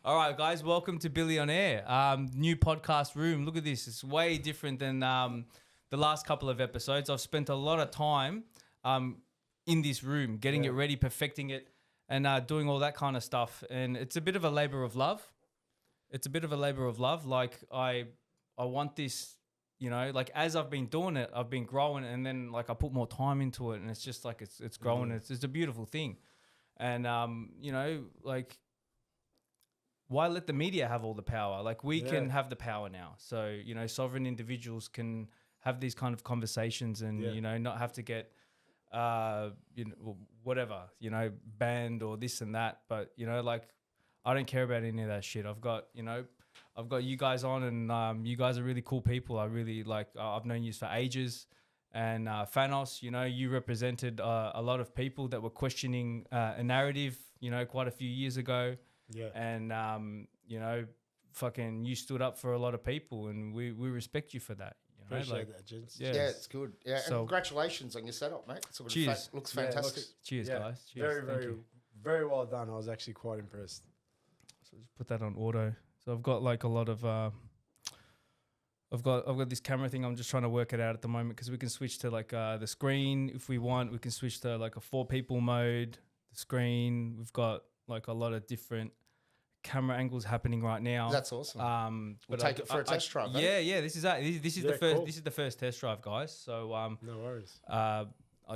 All right, guys, welcome to Billy on Air. New podcast room. Look at this. It's way different than the last couple of episodes. I've spent a lot of time in this room, getting it ready, perfecting it, and doing all that kind of stuff. And it's a bit of a labor of love. Like I want this, you know, like as I've been doing it, I've been growing, and then like I put more time into it, and it's just like it's growing. It's a beautiful thing. And, you know, like, why let the media have all the power? Like, we can have the power now. So, you know, sovereign individuals can have these kind of conversations and, you know, not have to get, you know, whatever, you know, banned or this and that. But, you know, like, I don't care about any of that shit. I've got you guys on, and you guys are really cool people. I really like, I've known you for ages. And Thanos, you know, you represented a lot of people that were questioning a narrative, you know, quite a few years ago. Yeah. And, you know, fucking you stood up for a lot of people, and we respect you for that. You know? Appreciate like, that, gents. Yeah, it's good. Yeah, and congratulations on your setup, mate. It's cheers. Looks fantastic. Cheers, guys. Cheers. Very well done. I was actually quite impressed. So just put that on auto. So I've got like a lot of... I've got this camera thing. I'm just trying to work it out at the moment, because we can switch to like the screen if we want. We can switch to like a 4 people mode. The screen. We've got like a lot of different camera angles happening right now. That's awesome. But we'll take it for a test drive. Yeah. This is the first. Cool. This is the first test drive, guys. So no worries. I'll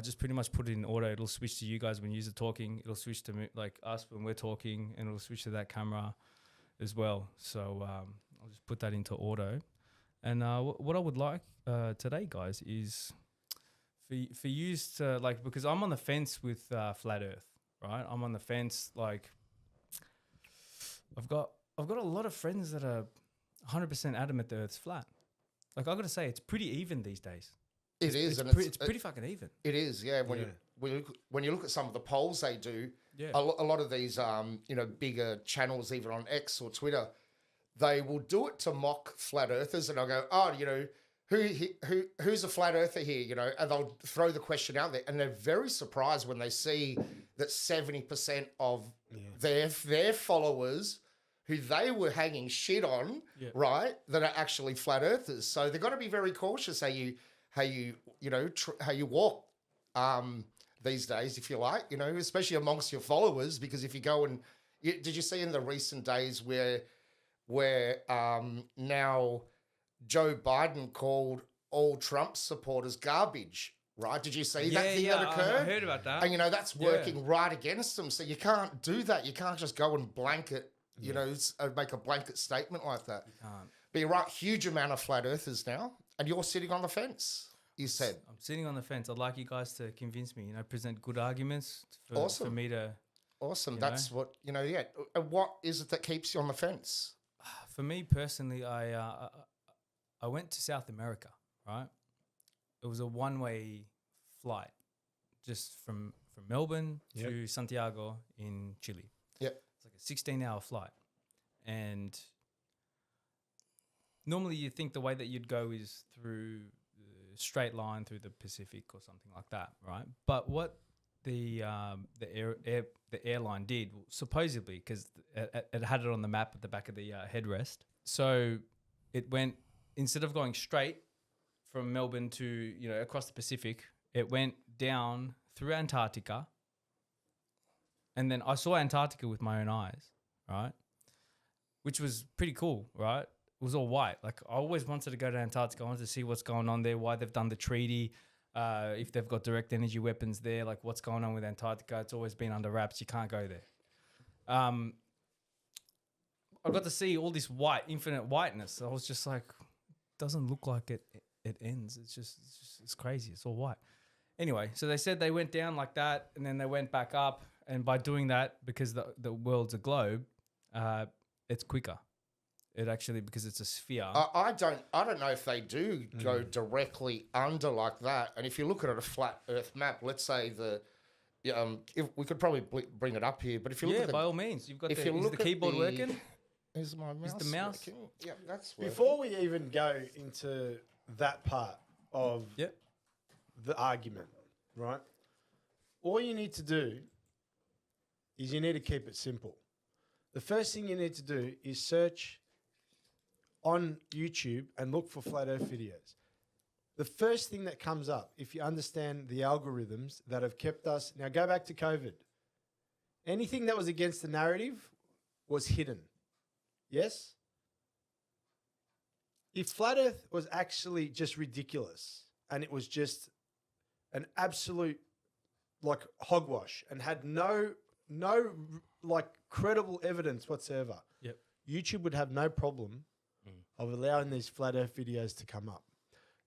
just pretty much put it in auto. It'll switch to you guys when you're talking. It'll switch to me, like us when we're talking, and it'll switch to that camera as well. So I'll just put that into auto. And what I would like today, guys, is for you to, like, because I'm on the fence with flat Earth, right? I'm on the fence. Like, I've got a lot of friends that are 100% adamant the Earth's flat. Like, I got to say, it's pretty even these days. It's pretty fucking even. It is, yeah. When you look at some of the polls they do, a lot of these you know, bigger channels, even on X or Twitter, they will do it to mock flat earthers, and I'll go, oh, you know, who's a flat earther here, you know, and they'll throw the question out there, and they're very surprised when they see that 70% of their followers, who they were hanging shit on, right, that are actually flat earthers. So they've got to be very cautious how you walk these days, if you like, you know, especially amongst your followers, because if you go and did you see in the recent days where now Joe Biden called all Trump supporters garbage, right? Did you see that thing that occurred? I heard about that. And, you know, that's working right against them. So you can't do that. You can't just go and blanket, you know, make a blanket statement like that. You can't. But you're right, huge amount of flat earthers now, and you're sitting on the fence, you said. I'm sitting on the fence. I'd like you guys to convince me, you know, present good arguments for me to... Awesome. That's what, you know, And what is it that keeps you on the fence? For me personally, I went to South America, right? It was a one-way flight, just from Melbourne to Santiago in Chile. Yep. It's like a 16-hour flight. And normally you think the way that you'd go is through the straight line through the Pacific or something like that, right? But what the airline did, supposedly, because it had it on the map at the back of the headrest. So it went, instead of going straight from Melbourne to, you know, across the Pacific, it went down through Antarctica. And then I saw Antarctica with my own eyes, right? Which was pretty cool, right? It was all white. Like, I always wanted to go to Antarctica. I wanted to see what's going on there, why they've done the treaty. If they've got direct energy weapons there, like what's going on with Antarctica. It's always been under wraps. You can't go there. I got to see all this white, infinite whiteness. I was just like, doesn't look like it ends. It's crazy. It's all white. Anyway, so they said they went down like that, and then they went back up. And by doing that, because the world's a globe, it's quicker. It actually, because it's a sphere. I don't know if they do go directly under like that. And if you look at a flat Earth map, let's say if we could probably bring it up here, but if you look at by all means, you've got is the keyboard working? Is my mouse? Is the mouse working? Yeah, that's working. Before we even go into that part of the argument, right? All you need to do is you need to keep it simple. the first thing you need to do is search on YouTube and look for flat Earth videos. The first thing that comes up, if you understand the algorithms that have kept us... Now, go back to COVID. Anything that was against the narrative was hidden. Yes? If flat Earth was actually just ridiculous and it was just an absolute like hogwash and had no like credible evidence whatsoever, YouTube would have no problem of allowing these flat Earth videos to come up.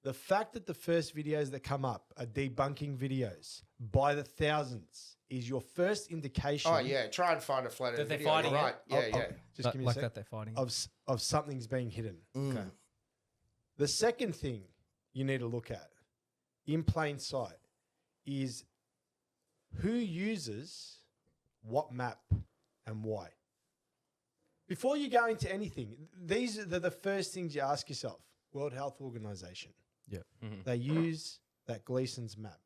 The fact that the first videos that come up are debunking videos by the thousands is your first indication. Oh yeah, try and find a flat Earth video. Fighting right? it. Just give me a sec. That they're fighting of something's being hidden. Okay. The second thing you need to look at in plain sight is who uses what map and why. Before you go into anything, these are the first things you ask yourself. World Health Organization. Yeah. Mm-hmm. They use that Gleason's map,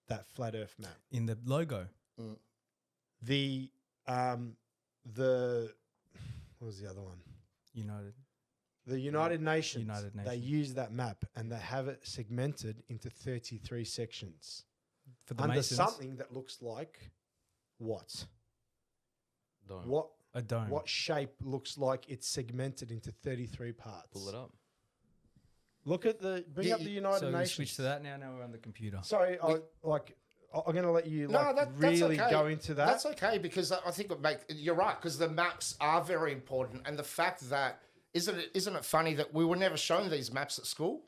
that flat Earth map. In the logo. The what was the other one? The United Nations. They use that map and they have it segmented into 33 sections. For the under Masons, something that looks like what? Dome. What a dome. what shape looks like it's segmented into 33 parts? Pull it up. Look at bring up the United so Nations. switch to that now. Now we're on the computer. Sorry, I'm going to let you That's really okay. go into that. That's okay because I think you're right because the maps are very important and the fact that isn't it funny that we were never shown these maps at school?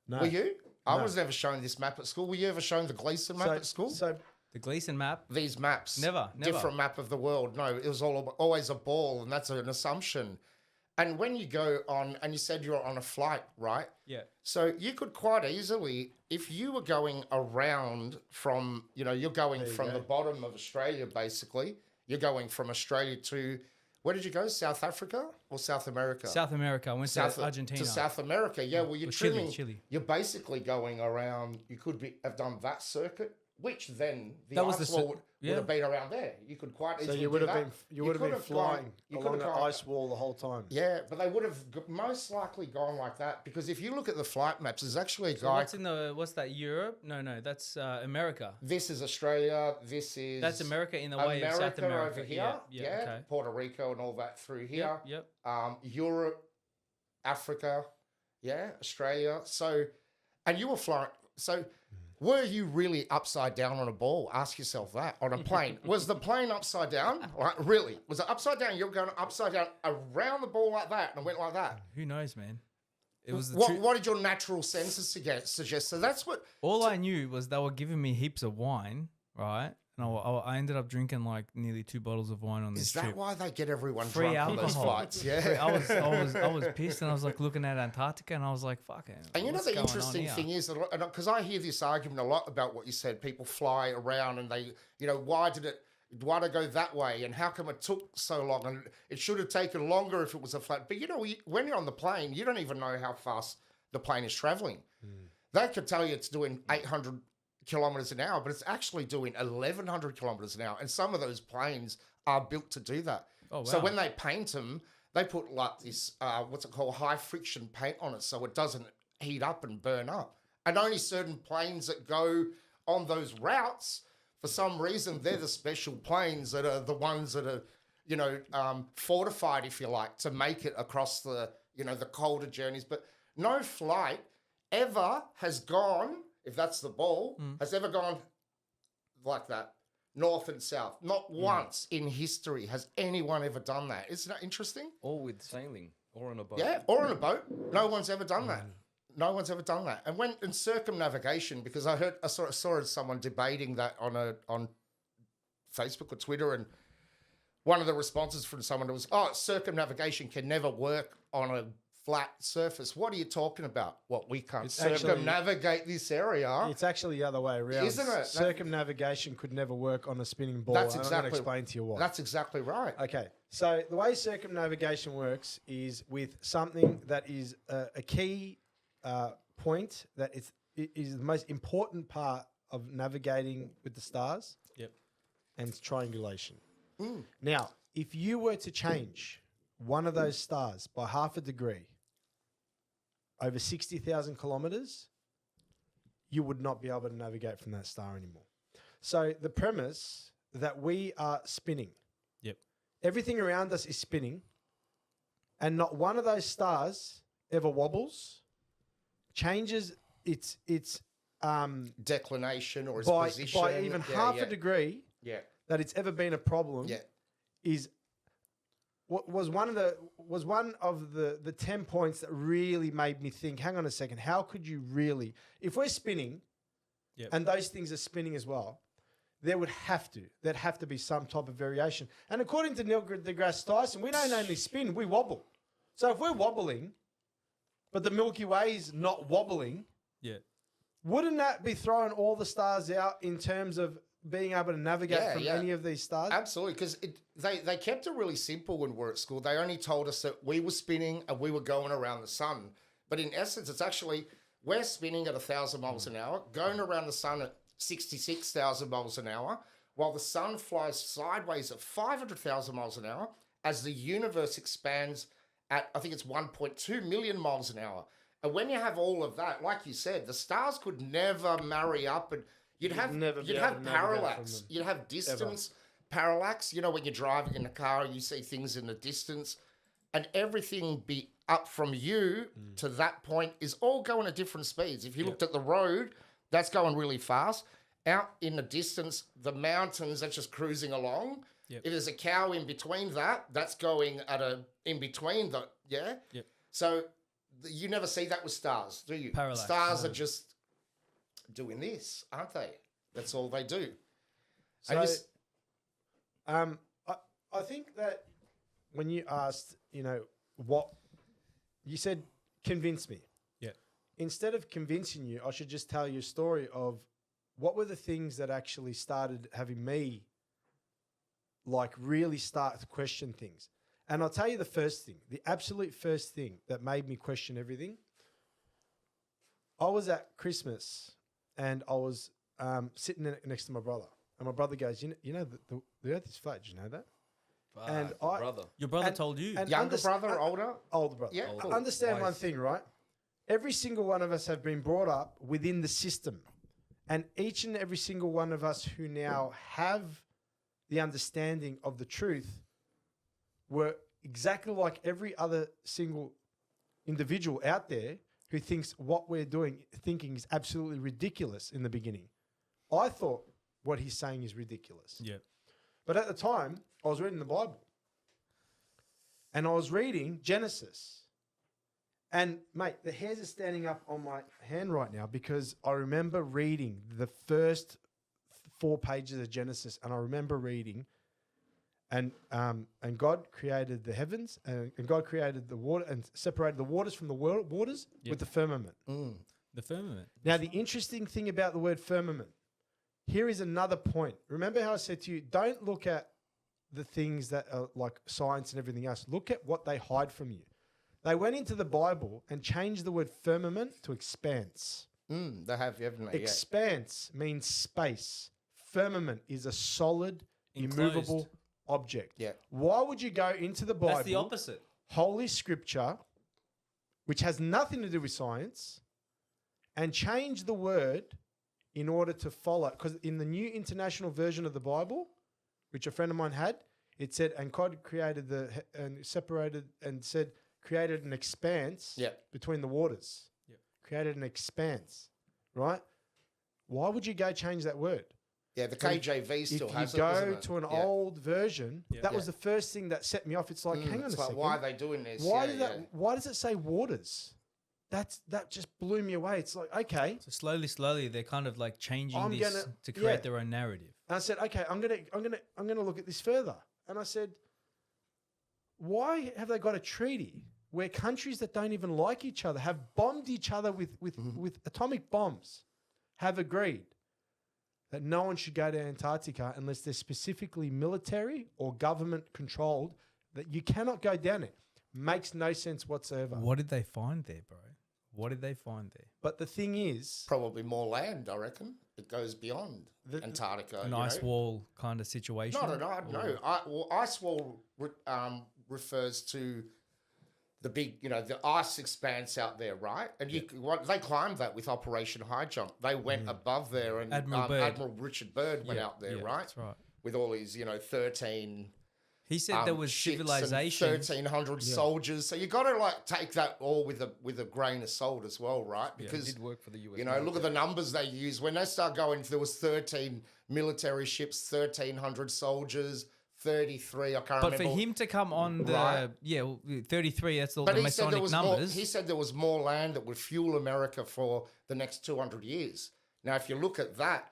No. Were you? I No. was never shown this map at school. Were you ever shown the Gleason map at school? So The Gleason map. These maps. Never. Different map of the world. No, it was always a ball, and that's an assumption. And when you go on, and you said you're on a flight, right? Yeah. So you could quite easily, if you were going around from, you're going from the bottom of Australia, basically. You're going from Australia to, where did you go? South Africa or South America? South America. I went to Argentina. To South America, yeah. Well, you're trimming. Chile. You're basically going around. You could have done that circuit, which then the That was ice the wall would have been around there. You could quite easily. So you would have been flying along the ice wall the whole time. Yeah, but they would have most likely gone like that because if you look at the flight maps, there's actually a guy. What's that? Europe? No, that's America. This is Australia. That's America in the way of South America over here. Yeah. Okay. Puerto Rico and all that through here. Yep. Europe, Africa, Australia. So, and you were flying. So, were you really upside down on a ball? Ask yourself that on a plane. Was the plane upside down? Like, really? Was it upside down? You were going upside down around the ball like that and it went like that? Who knows, man? It was what did your natural senses suggest? So that's what. All I knew was they were giving me heaps of wine, right? And I ended up drinking like nearly 2 bottles of wine on this trip. Is that why they get everyone Free drunk on those alcohol. flights? Yeah. I was pissed, and I was like looking at Antarctica, and I was like, "Fuck it." And the interesting thing is, because I hear this argument a lot about what you said, people fly around and they, why did it go that way, and how come it took so long, and it should have taken longer if it was a flat. But when you're on the plane, you don't even know how fast the plane is traveling. They could tell you it's doing 800 kilometers an hour, but it's actually doing 1,100 kilometers an hour. And some of those planes are built to do that. Oh, wow. So when they paint them, they put like this, what's it called, high friction paint on it so it doesn't heat up and burn up. And only certain planes that go on those routes, for some reason, they're the special planes that are the ones that are, fortified, if you like, to make it across the, the colder journeys. But no flight ever has gone, if that's the ball, has ever gone like that, north and south. Not once in history has anyone ever done that. Isn't that interesting? Or with sailing, or on a boat. Yeah, or on a boat. No one's ever done that. No one's ever done that. And in circumnavigation, because I saw someone debating that on Facebook or Twitter, and one of the responses from someone was, circumnavigation can never work on a flat surface. What are you talking about? What, we can't circumnavigate this area? It's actually the other way around. Isn't it? Circumnavigation could never work on a spinning ball. That's I'm exactly. going to explain to you why. That's exactly right. Okay, so the way circumnavigation works is with something that is a key point that is the most important part of navigating with the stars. Yep. And it's triangulation. Now, if you were to change one of those stars by half a degree over 60,000 kilometers, you would not be able to navigate from that star anymore. So the premise that we are spinning, Yep. everything around us is spinning, and not one of those stars ever wobbles, changes its Declination or its by position. even Yeah, half yeah. a degree Yeah. that it's ever been a problem. Yeah. Is what was one of the 10 points that really made me think, hang on a second, how could you really, if we're spinning Yep. and those things are spinning as well, there'd have to be some type of variation. And according to Neil deGrasse Tyson, we don't only spin, we wobble. So if we're wobbling, but the Milky Way is not wobbling, Yeah. wouldn't that be throwing all the stars out in terms of being able to navigate Yeah, from yeah. any of these stars? Absolutely, because they kept it really simple when we were at school. They only told us that we were spinning and we were going around the sun. But in essence, it's actually, we're spinning at 1,000 miles an hour, going around the sun at 66,000 miles an hour, while the sun flies sideways at 500,000 miles an hour as the universe expands at, I think it's 1.2 million miles an hour. And when you have all of that, like you said, the stars could never marry up, and you'd have never be able have to navigate from parallax. them. You'd have distance parallax. You know, when you're driving in a car and you see things in the distance, and everything be up from you to that point is all going at different speeds. If you looked at the road, that's going really fast. Out in the distance, the mountains are just cruising along. Yep. If there's a cow in between that, that's going at in between the, yeah? Yep. So you never see that with stars, do you? Parallax. Stars are just doing this, aren't they? That's all they do. So, I think that when you asked, what you said, convince me. Yeah. Instead of convincing you, I should just tell you a story of what were the things that actually started having me really start to question things. And I'll tell you the first thing, the absolute first thing that made me question everything. I was at Christmas and I was sitting next to my brother. And my brother goes, you know the earth is flat. Did you know that? And Fuck, brother. Your brother and- told you. and Younger brother, older? Older brother. Yeah, cool. Understand one Wise. thing, right? Every single one of us have been brought up within the system. And each and every single one of us who now have the understanding of the truth were exactly like every other single individual out there who thinks what we're thinking is absolutely ridiculous in the beginning. I thought what he's saying is ridiculous. Yeah. But at the time, I was reading the Bible. And I was reading Genesis. And, mate, the hairs are standing up on my hand right now because I remember reading the first 4 pages of Genesis, and I remember reading, and God created the heavens, and God created the water and separated the waters from the waters with the firmament. The firmament. Now, the interesting thing about the word firmament, here is another point. Remember how I said to you, don't look at the things that are like science and everything else. Look at what they hide from you. They went into the Bible and changed the word firmament to expanse. They have, haven't they? Expanse means space. Firmament is a solid, Enclosed. immovable object. Yeah. Why would you go into the Bible, That's the opposite. Holy Scripture, which has nothing to do with science, and change the word in order to follow? Because in the New International Version of the Bible, which a friend of mine had, it said, and God created created an expanse between the waters. Yep. Created an expanse, right? Why would you go change that word? Yeah, the KJV still If has you it, doesn't go it? to an Yeah. old version, Yeah. that was the first thing that set me off. It's like, hang on It's a like, second. why are they doing this? Why Yeah, Why does it say waters? That just blew me away. It's like, okay. So slowly, they're kind of like changing I'm this gonna- to create yeah. their own narrative. And I said, okay, I'm gonna look at this further. And I said, why have they got a treaty where countries that don't even like each other have bombed each other with atomic bombs, have agreed that no one should go to Antarctica unless they're specifically military or government controlled, that you cannot go down it? Makes no sense whatsoever. What did they find there, bro? What did they find there? But the thing is, Probably more land, I reckon. It goes beyond Antarctica. An you ice know? wall kind of situation? Not an no. Ice wall refers to the big, the ice expanse out there, right? And they climbed that with Operation High Jump. They went above there, and Admiral Richard Byrd went out there, right? That's right. With all his, 13. He said there was ships and civilization. 1,300 soldiers. So you got to take that all with a grain of salt as well, right? Because It did work for the US. look at the numbers they use when they start going. There was 13 military ships, 1,300 soldiers, 33. I can't remember. But for him to come on the Right. 33, that's all But the he said there Masonic was numbers. he said there was more land that would fuel America for the next 200 years. Now, if you look at that,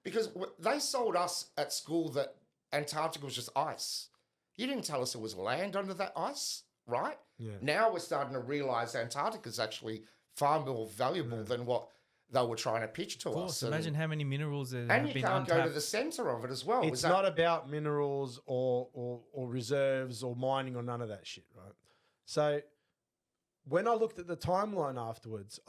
because they sold us at school that Antarctica was just ice. You didn't tell us it was land under that ice, right? Yeah. Now we're starting to realise Antarctica is actually far more valuable than what they were trying to pitch to Of course, us. imagine how many minerals there and have you been can't untapped. go to the centre of it as well. it's not about minerals or reserves or mining or none of that shit, right? So when I looked at the timeline afterwards,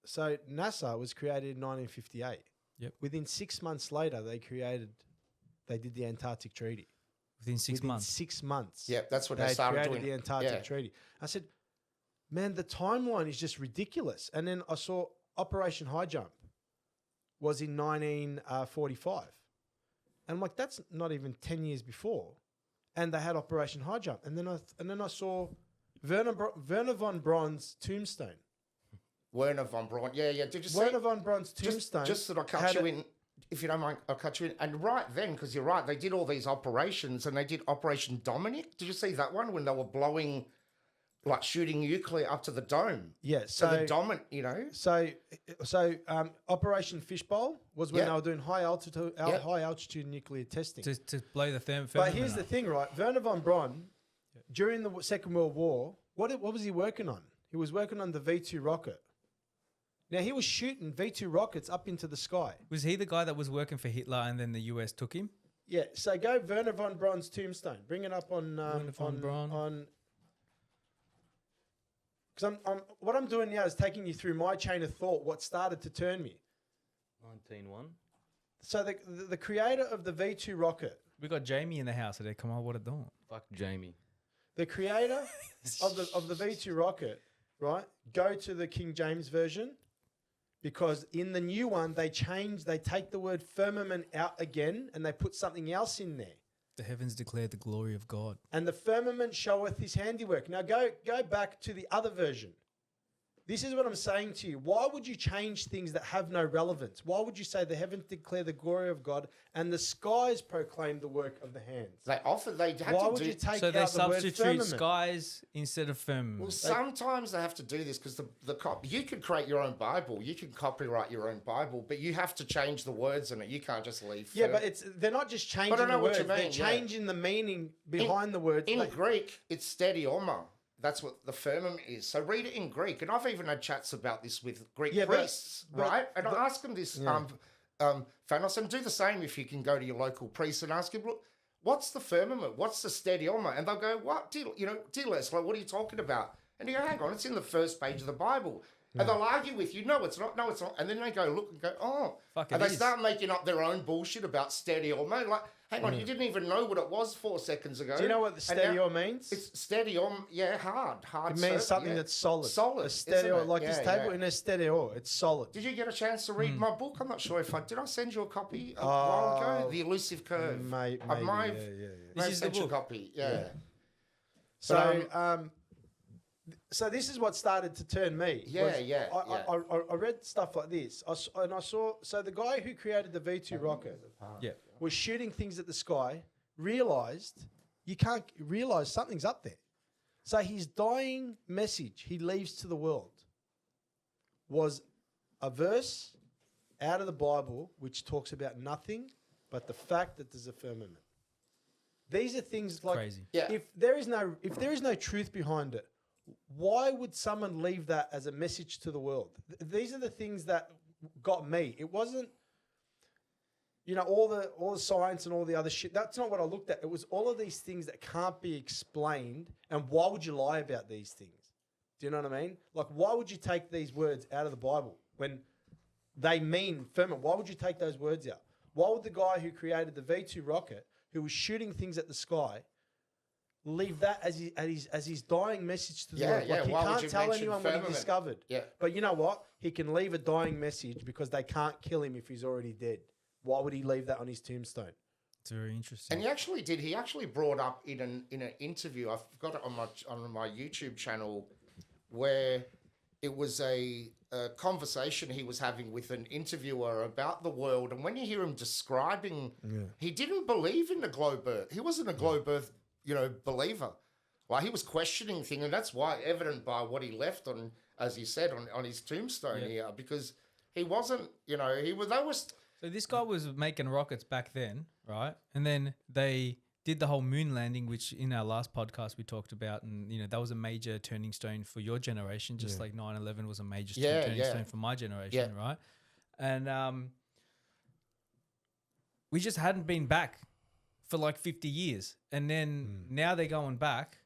so NASA was created in 1958. Yep. Within 6 months later, they did the Antarctic Treaty. Within 6 Within months. 6 months. Yeah, that's what They they started created doing. the Antarctic Yeah. Treaty. I said, man, the timeline is just ridiculous. And then I saw Operation High Jump was in 1945. And I'm like, that's not even 10 years before. And they had Operation High Jump. And then I saw Werner von Braun's tombstone. Werner von Braun. Yeah. Did you see? Werner von Braun's tombstone. Just that I cut you in, if you don't mind, I'll cut you in. And right then, because you're right, they did all these operations, and they did Operation Dominic. Did you see that one when they were blowing, shooting nuclear up to the dome? Yeah. So the Dominic, So Operation Fishbowl was when Yeah. they were doing high altitude nuclear testing. To blow the But firmament here's the up. thing, right? Werner von Braun, during the Second World War, what was he working on? He was working on the V2 rocket. Now, he was shooting V2 rockets up into the sky. Was he the guy that was working for Hitler and then the US took him? Yeah, so go Werner von Braun's tombstone. Bring it up on... Werner von Braun. Because what I'm doing now is taking you through my chain of thought, what started to turn me. 1901. So the creator of the V2 rocket, We got Jamie in the house today. Come on, what a dawn. Fuck Jamie. the creator of the V2 rocket, right, go to the King James Version, because in the new one, they take the word firmament out again and they put something else in there. The heavens declare the glory of God. And the firmament showeth his handiwork. Now go back to the other version. This is what I'm saying to you. Why would you change things that have no relevance? Why would you say the heavens declare the glory of God and the skies proclaim the work of the hands? They had Why to would do. you take So they out the word substitute firmament? skies instead of firmament. Well, sometimes they have to do this because you could create your own Bible, you can copyright your own Bible, but you have to change the words in it. You can't just leave. Yeah, but they're not just changing know the what words. you mean, They're yeah. changing the meaning behind the words. in Greek, it's stadioma. That's what the firmament is. So read it in Greek. And I've even had chats about this with Greek Yeah, but- priests, right? And I ask them this, Thanos, and do the same if you can go to your local priest and ask him, look, what's the firmament? What's the stadioma? And they'll go, what? Dear Leslie, what are you talking about? And you go, hang on, it's in the first page of the Bible. And they'll argue with you, no, it's not, no, it's not. And then they go, look and go, oh. Fuck, and it they is. start making up their own bullshit about stadioma. Like, hang on, you didn't even know what it was 4 seconds ago. Do you know what the And now- stadio means? It's stadium, yeah, hard. It means something that's solid. Solid, A stadio, isn't it? like this Yeah, table yeah. in a stadio, it's solid. Did you get a chance to read my book? I'm not sure if did I send you a copy a Oh, while ago? The Elusive Curve. Maybe, I might have yeah. This is the sent you a book. copy. Yeah. So this is what started to turn me. Yeah, I read stuff like this, and I saw. So the guy who created the V2 rocket Yeah. was shooting things at the sky. Realized you can't realize something's up there. So his dying message he leaves to the world was a verse out of the Bible which talks about nothing but the fact that there's a firmament. These are things like Crazy. Yeah. if there is no truth behind it, why would someone leave that as a message to the world? These are the things that got me. It wasn't, all the science and all the other shit. That's not what I looked at. It was all of these things that can't be explained. And why would you lie about these things? Do you know what I mean? Like, why would you take these words out of the Bible when they mean firmament? Why would you take those words out? Why would the guy who created the V2 rocket, who was shooting things at the sky, leave that as his dying message to the world? Like, he can't tell anyone what he discovered. Yeah. But you know what? He can leave a dying message because they can't kill him if he's already dead. Why would he leave that on his tombstone? It's very interesting. And he actually did. He actually brought up in an interview. I've got it on my YouTube channel, where it was a conversation he was having with an interviewer about the world. And when you hear him describing, he didn't believe in the globe Earth. He wasn't a globe Earth, believer. Like, he was questioning things, and that's why evident by what he left on, as he said, on his tombstone here, because he wasn't, they was. So this guy was making rockets back then, right? And then they did the whole moon landing, which in our last podcast we talked about, and that was a major turning stone for your generation, just like 9/11 was a major turning stone for my generation, right? And we just hadn't been back for like 50 years, and then now they're going back.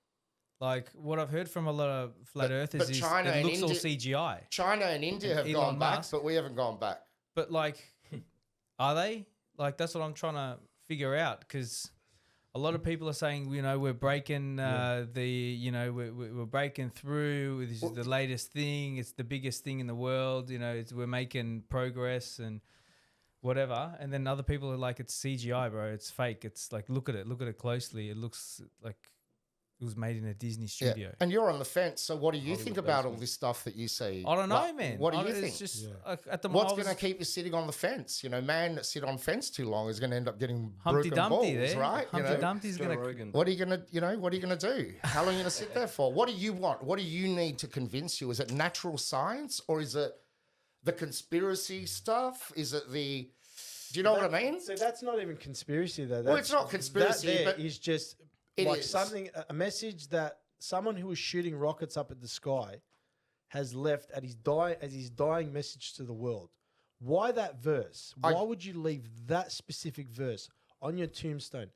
Like, what I've heard from a lot of flat earthers is China it looks and all India, CGI. China and India have Elon gone back, Musk. but we haven't gone back. But like, are they? Like, that's what I'm trying to figure out, because a lot of people are saying, we're breaking we're breaking through. This is the latest thing. It's the biggest thing in the world. We're making progress and whatever. And then other people are like, it's CGI, bro. It's fake. It's like, look at it closely. It looks like it was made in a Disney studio. Yeah. And you're on the fence. So what do you think about all this stuff that you see? I don't know, man. What do you It's think? just at the What's going to keep you sitting on the fence? Man that sit on fence too long is going to end up getting Humpty broken Dumpty balls, there. right? Humpty Dumpty's Joe going to... Rogan. What are you going to, what are you going to do? How long are you going to sit there for? What do you want? What do you need to convince you? Is it natural science, or is it the conspiracy stuff? Is it the... Do you know what I mean? So that's not even conspiracy, though. Well, it's not conspiracy, that there but is just it like is. a message that someone who was shooting rockets up at the sky has left as his dying message to the world. Why that verse? Why would you leave that specific verse on your tombstone?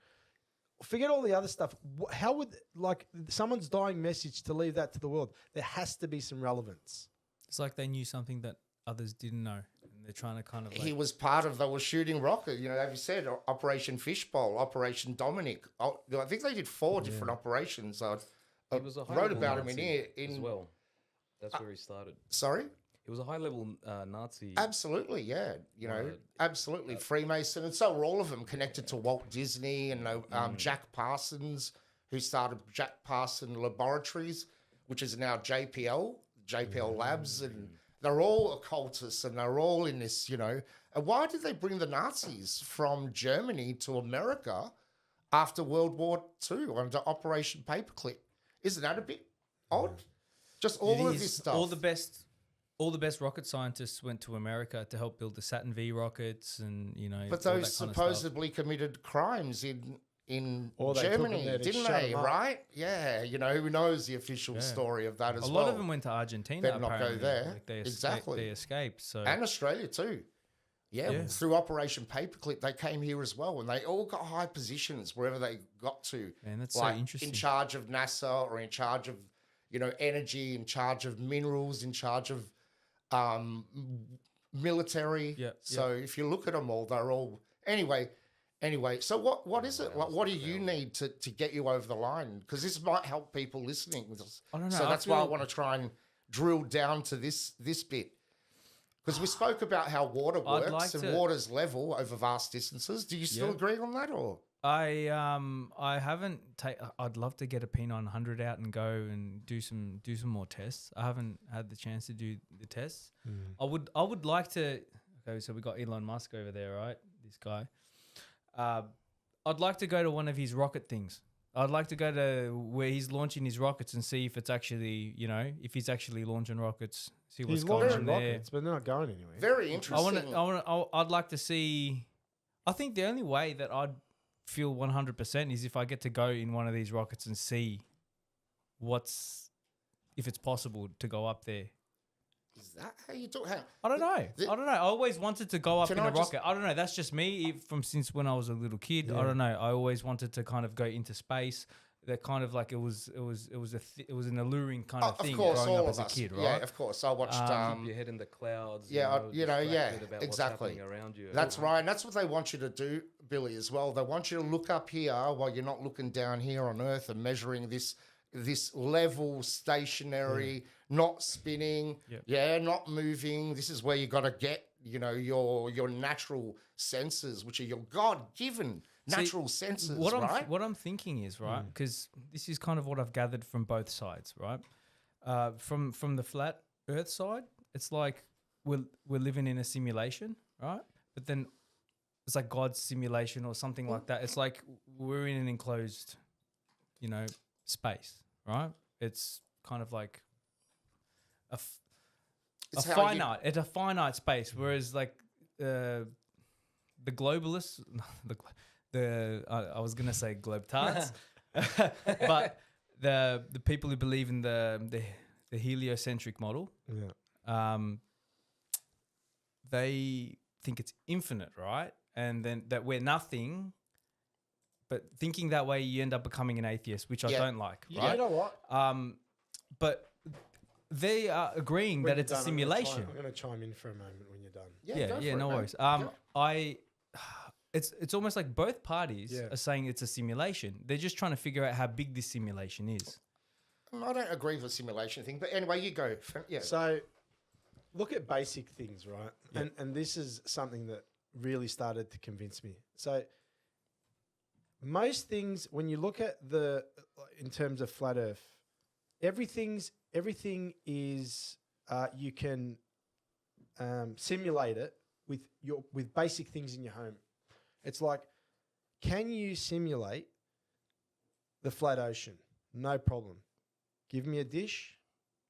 Forget all the other stuff. How would, like, someone's dying message to leave that to the world? There has to be some relevance. It's like they knew something that others didn't know. And they're trying to kind of like... He was part of, they were shooting rocket, as you said, Operation Fishbowl, Operation Dominic. I think they did 4 different operations. I He was a wrote high-level about him in Nazi here. as well. That's where he started. Sorry? He was a high-level Nazi. Absolutely, yeah. Absolutely. Freemason. And so were all of them connected to Walt Disney and Jack Parsons, who started Jack Parsons Laboratories, which is now JPL Labs. And they're all occultists, and they're all in this, And why did they bring the Nazis from Germany to America after World War II under Operation Paperclip? Isn't that a bit odd? Just all of this stuff. All the best rocket scientists went to America to help build the Saturn V rockets, and But all those that kind of supposedly committed crimes in Or they took them Germany, there to didn't shut they? them up. Right? Yeah. Who knows the official story of that as a well? lot of them went to Argentina. Better not go apparently. there. Like they Exactly. They escaped. So And Australia too. Yeah, through Operation Paperclip, they came here as well, and they all got high positions wherever they got to. Man, that's like so interesting. in charge of NASA, or in charge of energy, in charge of minerals, in charge of military. Yeah. So if you look at them all, they're all anyway. So what is it? Like, what do you need to get you over the line? Because this might help people listening. I don't know. So I that's why I feel- want to try and drill down to this bit. Because we spoke about how water I'd works like and to- water's level over vast distances. Do you still agree on that, or? I haven't I'd love to get a P900 out and go and do some more tests. I haven't had the chance to do the tests. I would like to. Okay, so we got Elon Musk over there, right? This guy. I'd like to go to one of his rocket things. I'd like to go to where he's launching his rockets and see if it's actually, if he's actually launching rockets. See what's He's going on launching there. rockets, but they're not going anywhere. Very interesting. I'd like to see. I think the only way that I'd feel 100% is if I get to go in one of these rockets and see if it's possible to go up there. Is that how you do it? I don't know. I always wanted to go up in Can a I just- rocket. I don't know. That's just me from since when I was a little kid. I don't know. I always wanted to kind of go into space that kind of like it was an alluring kind of Of thing course, growing all up as of a us. kid, right? Yeah, of course. I watched. Keep your head in the clouds. yeah, yeah, distracted about exactly. what's happening around you. That's right. And that's what they want you to do, Billy, as well. They want you to look up here while you're not looking down here on Earth and measuring this level, stationary, not spinning, not moving. This is where you got to get, your natural senses, which are your God-given natural senses, right? What I'm thinking is, right, because this is kind of what I've gathered from both sides, right? From the flat Earth side, it's like we're living in a simulation, right? But then it's like God's simulation or something like that. It's like we're in an enclosed, space, right? It's kind of like it's a finite space, whereas like the globalists, I was gonna say globetards, but the people who believe in the heliocentric model, they think it's infinite, right? And then that we're nothing. But thinking that way, you end up becoming an atheist, which I don't like. Right? You know what? But they are agreeing that it's a simulation. I'm going to chime in for a moment when you're done. Yeah, no worries. It's almost like both parties are saying it's a simulation. They're just trying to figure out how big this simulation is. I don't agree with the simulation thing, but anyway, you go. Yeah. So look at basic things, right? Yeah. And this is something that really started to convince me. So most things, when you look at in terms of flat Earth, everything is you can simulate it with basic things in your home. It's like, can you simulate the flat ocean? No problem. Give me a dish,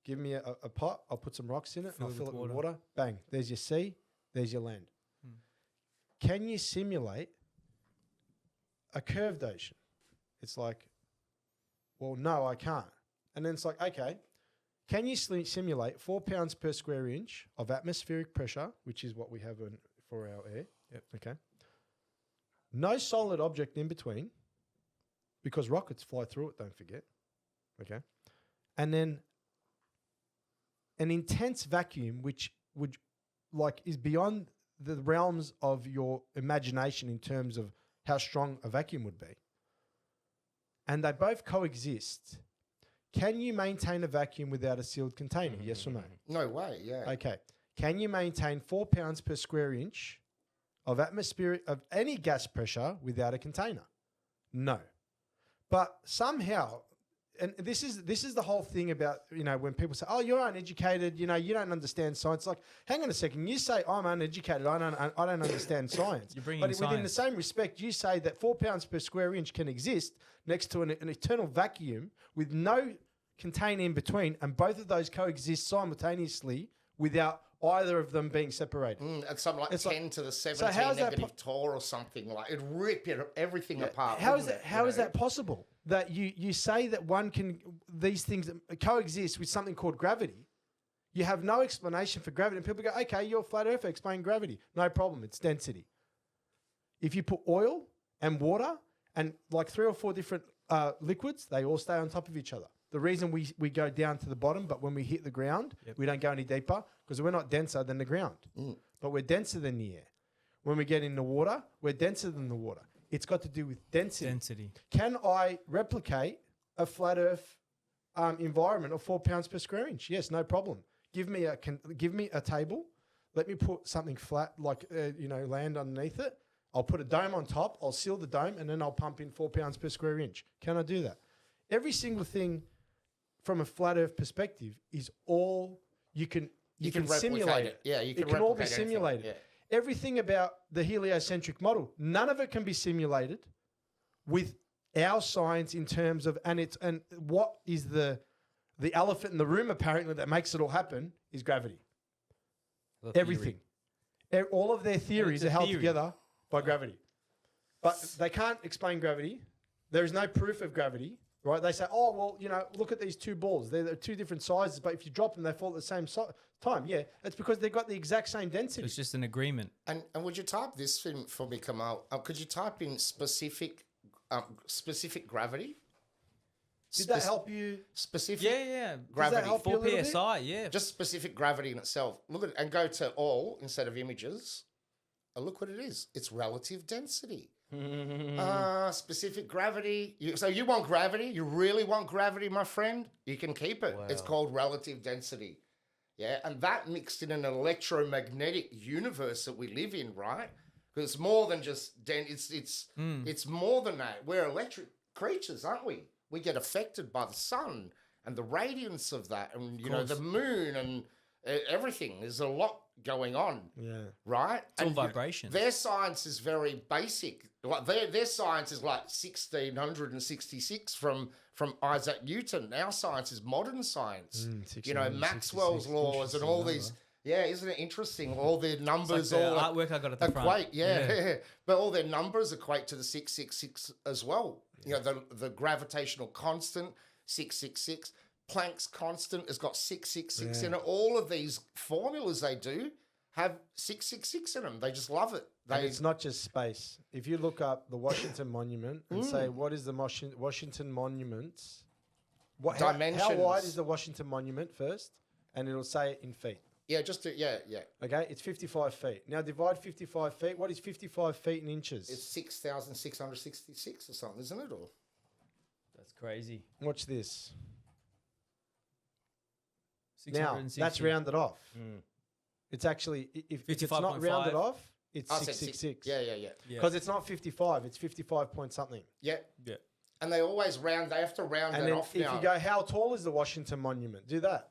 give me a pot. I'll put some rocks in it. And I'll fill it with water. Bang. There's your sea. There's your land. Can you simulate a curved ocean? It's like, well, no, I can't. And then it's like, okay, can you simulate 4 pounds per square inch of atmospheric pressure, which is what we have for our air? Yep. Okay. No solid object in between, because rockets fly through it, don't forget. Okay. And then an intense vacuum, which is beyond the realms of your imagination in terms of how strong a vacuum would be. And they both coexist. Can you maintain a vacuum without a sealed container? Yes or no? No way, yeah. Okay. Can you maintain 4 pounds per square inch of any gas pressure without a container? No. But somehow, and this is the whole thing about, when people say, oh, you're uneducated, you don't understand science. Like, hang on a second. You say I'm uneducated. I don't understand science. You're bringing but science. Within the same respect, you say that 4 pounds per square inch can exist next to an eternal vacuum with no container in between, and both of those coexist simultaneously without either of them being separated. It's something like It's 10 to the 17 negative Tor or something. Like, it'd rip everything apart. How is that possible? That you say that these things coexist with something called gravity. You have no explanation for gravity. And people go, okay, you're a flat earther, explain gravity. No problem, it's density. If you put oil and water and like 3 or 4 different liquids, they all stay on top of each other. The reason we go down to the bottom, but when we hit the ground, we don't go any deeper because we're not denser than the ground. But we're denser than the air. When we get in the water, we're denser than the water. It's got to do with density. Can I replicate a flat Earth environment of 4 pounds per square inch? Yes, no problem. Give me a table. Let me put something flat, like land underneath it. I'll put a dome on top. I'll seal the dome, and then I'll pump in 4 pounds per square inch. Can I do that? Every single thing from a flat Earth perspective is all you can simulate it. Yeah, it can all be simulated. Yeah. Everything about the heliocentric model, none of it can be simulated with our science in terms of and what is the elephant in the room apparently that makes it all happen is gravity. Everything. All of their theories are held together by gravity. But they can't explain gravity. There is no proof of gravity. Right? They say, oh, well, look at these 2 balls. They're 2 different sizes, but if you drop them, they fall at the same time. Yeah, it's because they've got the exact same density. It's just an agreement. And would you type this for me, Kamal? Could you type in specific gravity? Did that help you? Specific Yeah. gravity. help you a 4 little bit? psi. Yeah. Just specific gravity in itself. Look at it and go to all instead of images. And look what it is. It's relative density. Specific gravity. So you want gravity? You really want gravity, my friend? You can keep it. It's called relative density. Yeah, and that mixed in an electromagnetic universe that we live in, right? Because it's more than just it's more than that. We're electric creatures, aren't we? We get affected by the sun and the radiance of that, and you know the moon and everything. There's a lot going on. Yeah. Right? It's all vibration. Their science is very basic. Like their science is like 1666 from Isaac Newton. Our science is modern science. You know, Maxwell's laws and all these. Yeah, isn't it interesting? All their numbers, like the all artwork I got at the equate. front. Yeah. But all their numbers equate to the 666 as well. You know, the gravitational constant 666. Planck's constant has got 666 in it. All of these formulas they do have 666 in them. They just love it. And it's not just space. If you look up the Washington Monument and say, what is the Washington Monument? Dimensions. How wide is the Washington Monument first? And it'll say it in feet. Yeah, just do, yeah. Okay, it's 55 feet. Now divide 55 feet. What is 55 feet in inches? It's 6,666 or something, isn't it? Or That's crazy. Watch this. 660. Now, that's rounded off. It's actually, if it's not 55.5. rounded off, it's I said 666. Yeah. Because it's not 55, it's 55 point something. Yeah. Yeah. And they always round, they have to round And that then off if now. you go, how tall is the Washington Monument? Do that.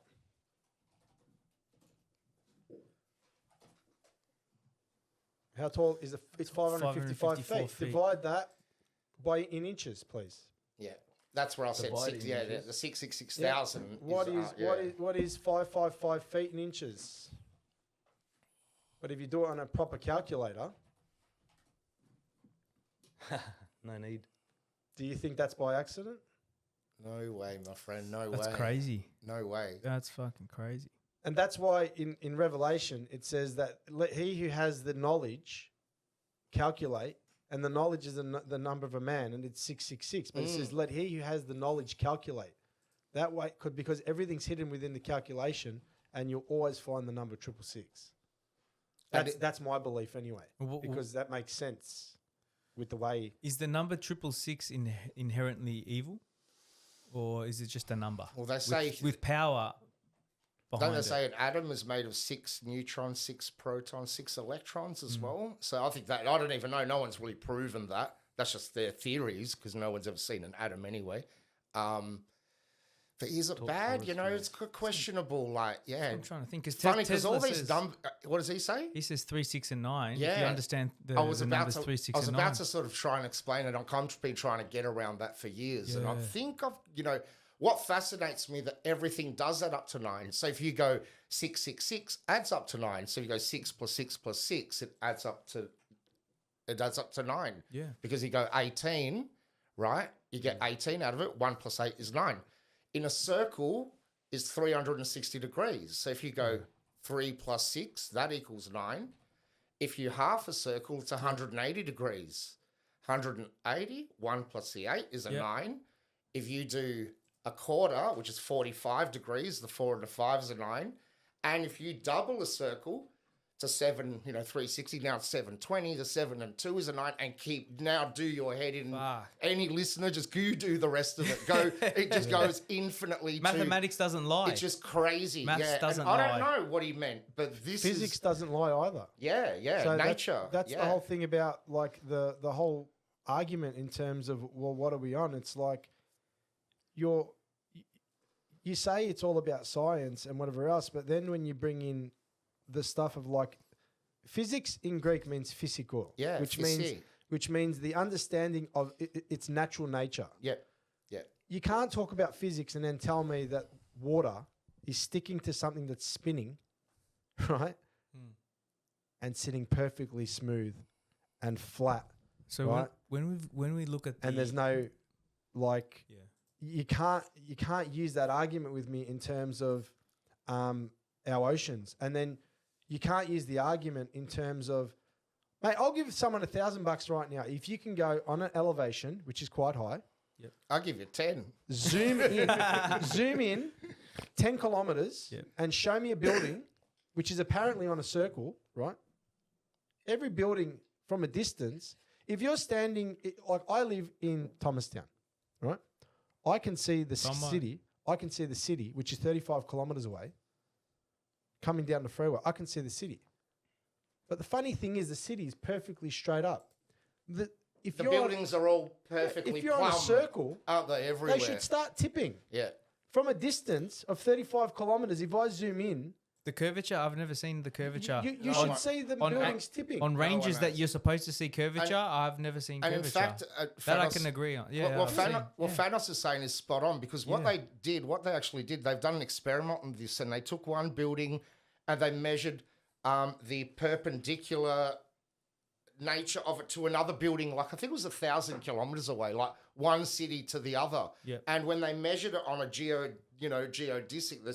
How tall is it's 555 feet. 554 feet. Divide that in inches, please. Yeah. That's where I said Divided six. in Yeah, inches. the 666,000. What is 555 feet in inches? But if you do it on a proper calculator, No need. do you think that's by accident? No way, my friend. No way. That's crazy. No way. That's fucking crazy. And that's why in Revelation it says that let he who has the knowledge calculate, and the knowledge is the number of a man, and it's 666. But it says let he who has the knowledge calculate. That way, because everything's hidden within the calculation, and you'll always find the number 666. That's my belief anyway, because that makes sense with the way. Is the number 666 inherently evil, or is it just a number? Well, they say with power. Don't they say an atom is made of 6 neutrons, 6 protons, 6 electrons as well? So I think that, I don't even know. No one's really proven that. That's just their theories because no one's ever seen an atom anyway. But is it bad? You know, it's questionable. Like, yeah. I'm trying to think. Funny because all these what does he say? He says 3, 6, and 9. Yeah. If you understand the numbers 3, 6, I was and about 9. to sort of try and explain it. I've been trying to get around that for years. And I think what fascinates me that everything does add up to 9. So if you go 666 adds up to 9. So if you go 6 plus 6 plus 6, it adds up to 9. Yeah. Because you go 18, right? You get 18 out of it. 1 plus 8 is 9. In a circle is 360 degrees. So if you go 3 plus 6, that equals 9. If you half a circle, it's 180 degrees. 180, 1 plus the 8 is a 9. If you do a quarter, which is 45 degrees, the 4 and the 5 is a 9. And if you double a circle to 7, 360, now it's 720, the 7 and 2 is a 9, and do your head in. Any listener, just you do the rest of it. It just goes infinitely. Mathematics doesn't lie. It's just crazy. Maths doesn't lie. lie. I don't know what he meant, but Physics doesn't lie either. Yeah, So nature. That's the whole thing about like the whole argument in terms of, well, what are we on? It's like you say it's all about science and whatever else, but then when you bring in the stuff of like physics in Greek means physical, which means the understanding of its natural nature. Yeah. You can't talk about physics and then tell me that water is sticking to something that's spinning, right? And sitting perfectly smooth and flat. So right? when we look at and there's no like you can't use that argument with me in terms of our oceans, and then you can't use the argument in terms of, mate, I'll give someone $1,000 right now if you can go on an elevation which is quite high, I'll give you 10. Zoom in 10 kilometers Yep. and show me a building which is apparently on a circle, right? Every building from a distance, if you're standing, like I live in Thomastown, right? I can see the city. I can see the city, which is 35 kilometers away, coming down the freeway. I can see the city. But the funny thing is the city is perfectly straight up. The buildings are all perfectly if you're on a plumb, circle, aren't they, everywhere? they should start tipping. Yeah. From a distance of 35 kilometers, if I zoom in, The curvature, I've never seen the curvature. you should see the buildings tipping. On ranges one that has. you're supposed to see curvature, I've never seen And curvature. in fact, that I Thanos- can agree on. Yeah, what I've seen. Thanos is saying is spot on, because what they actually did, they've done an experiment on this, and they took one building and they measured the perpendicular nature of it to another building, like I think it was 1,000 kilometers away, like one city to the other. Yep. And when they measured it on a geodesic, the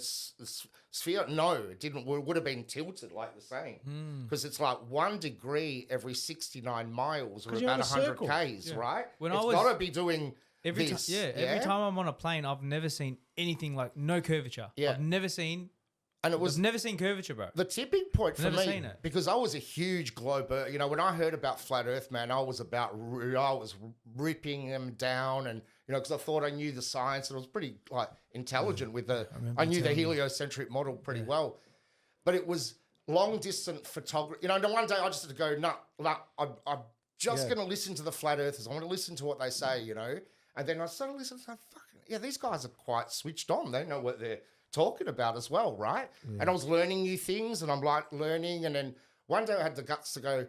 sphere, no, it didn't. It would have been tilted, like you're saying, because it's like 1 degree every 69 miles, or 'Cause you're about on a 100 circle. k's, right? When It's I was- got to be doing Every this. time, every time I'm on a plane, I've never seen anything like no curvature. Yeah. I've never seen. And it was I've never seen curvature, bro. the tipping point for Never me, seen it. because I was a huge glober. When I heard about flat Earth, man, I was ripping them down, and because I thought I knew the science, and I was pretty intelligent with I knew the heliocentric model pretty well, but it was long distance photography. And one day I just had to go, I'm just going to listen to the flat earthers. I want to listen to what they say, and then I started listening. These guys are quite switched on. They know what they're talking about as well, right? And I was learning new things, and I'm learning, and then one day I had the guts to go,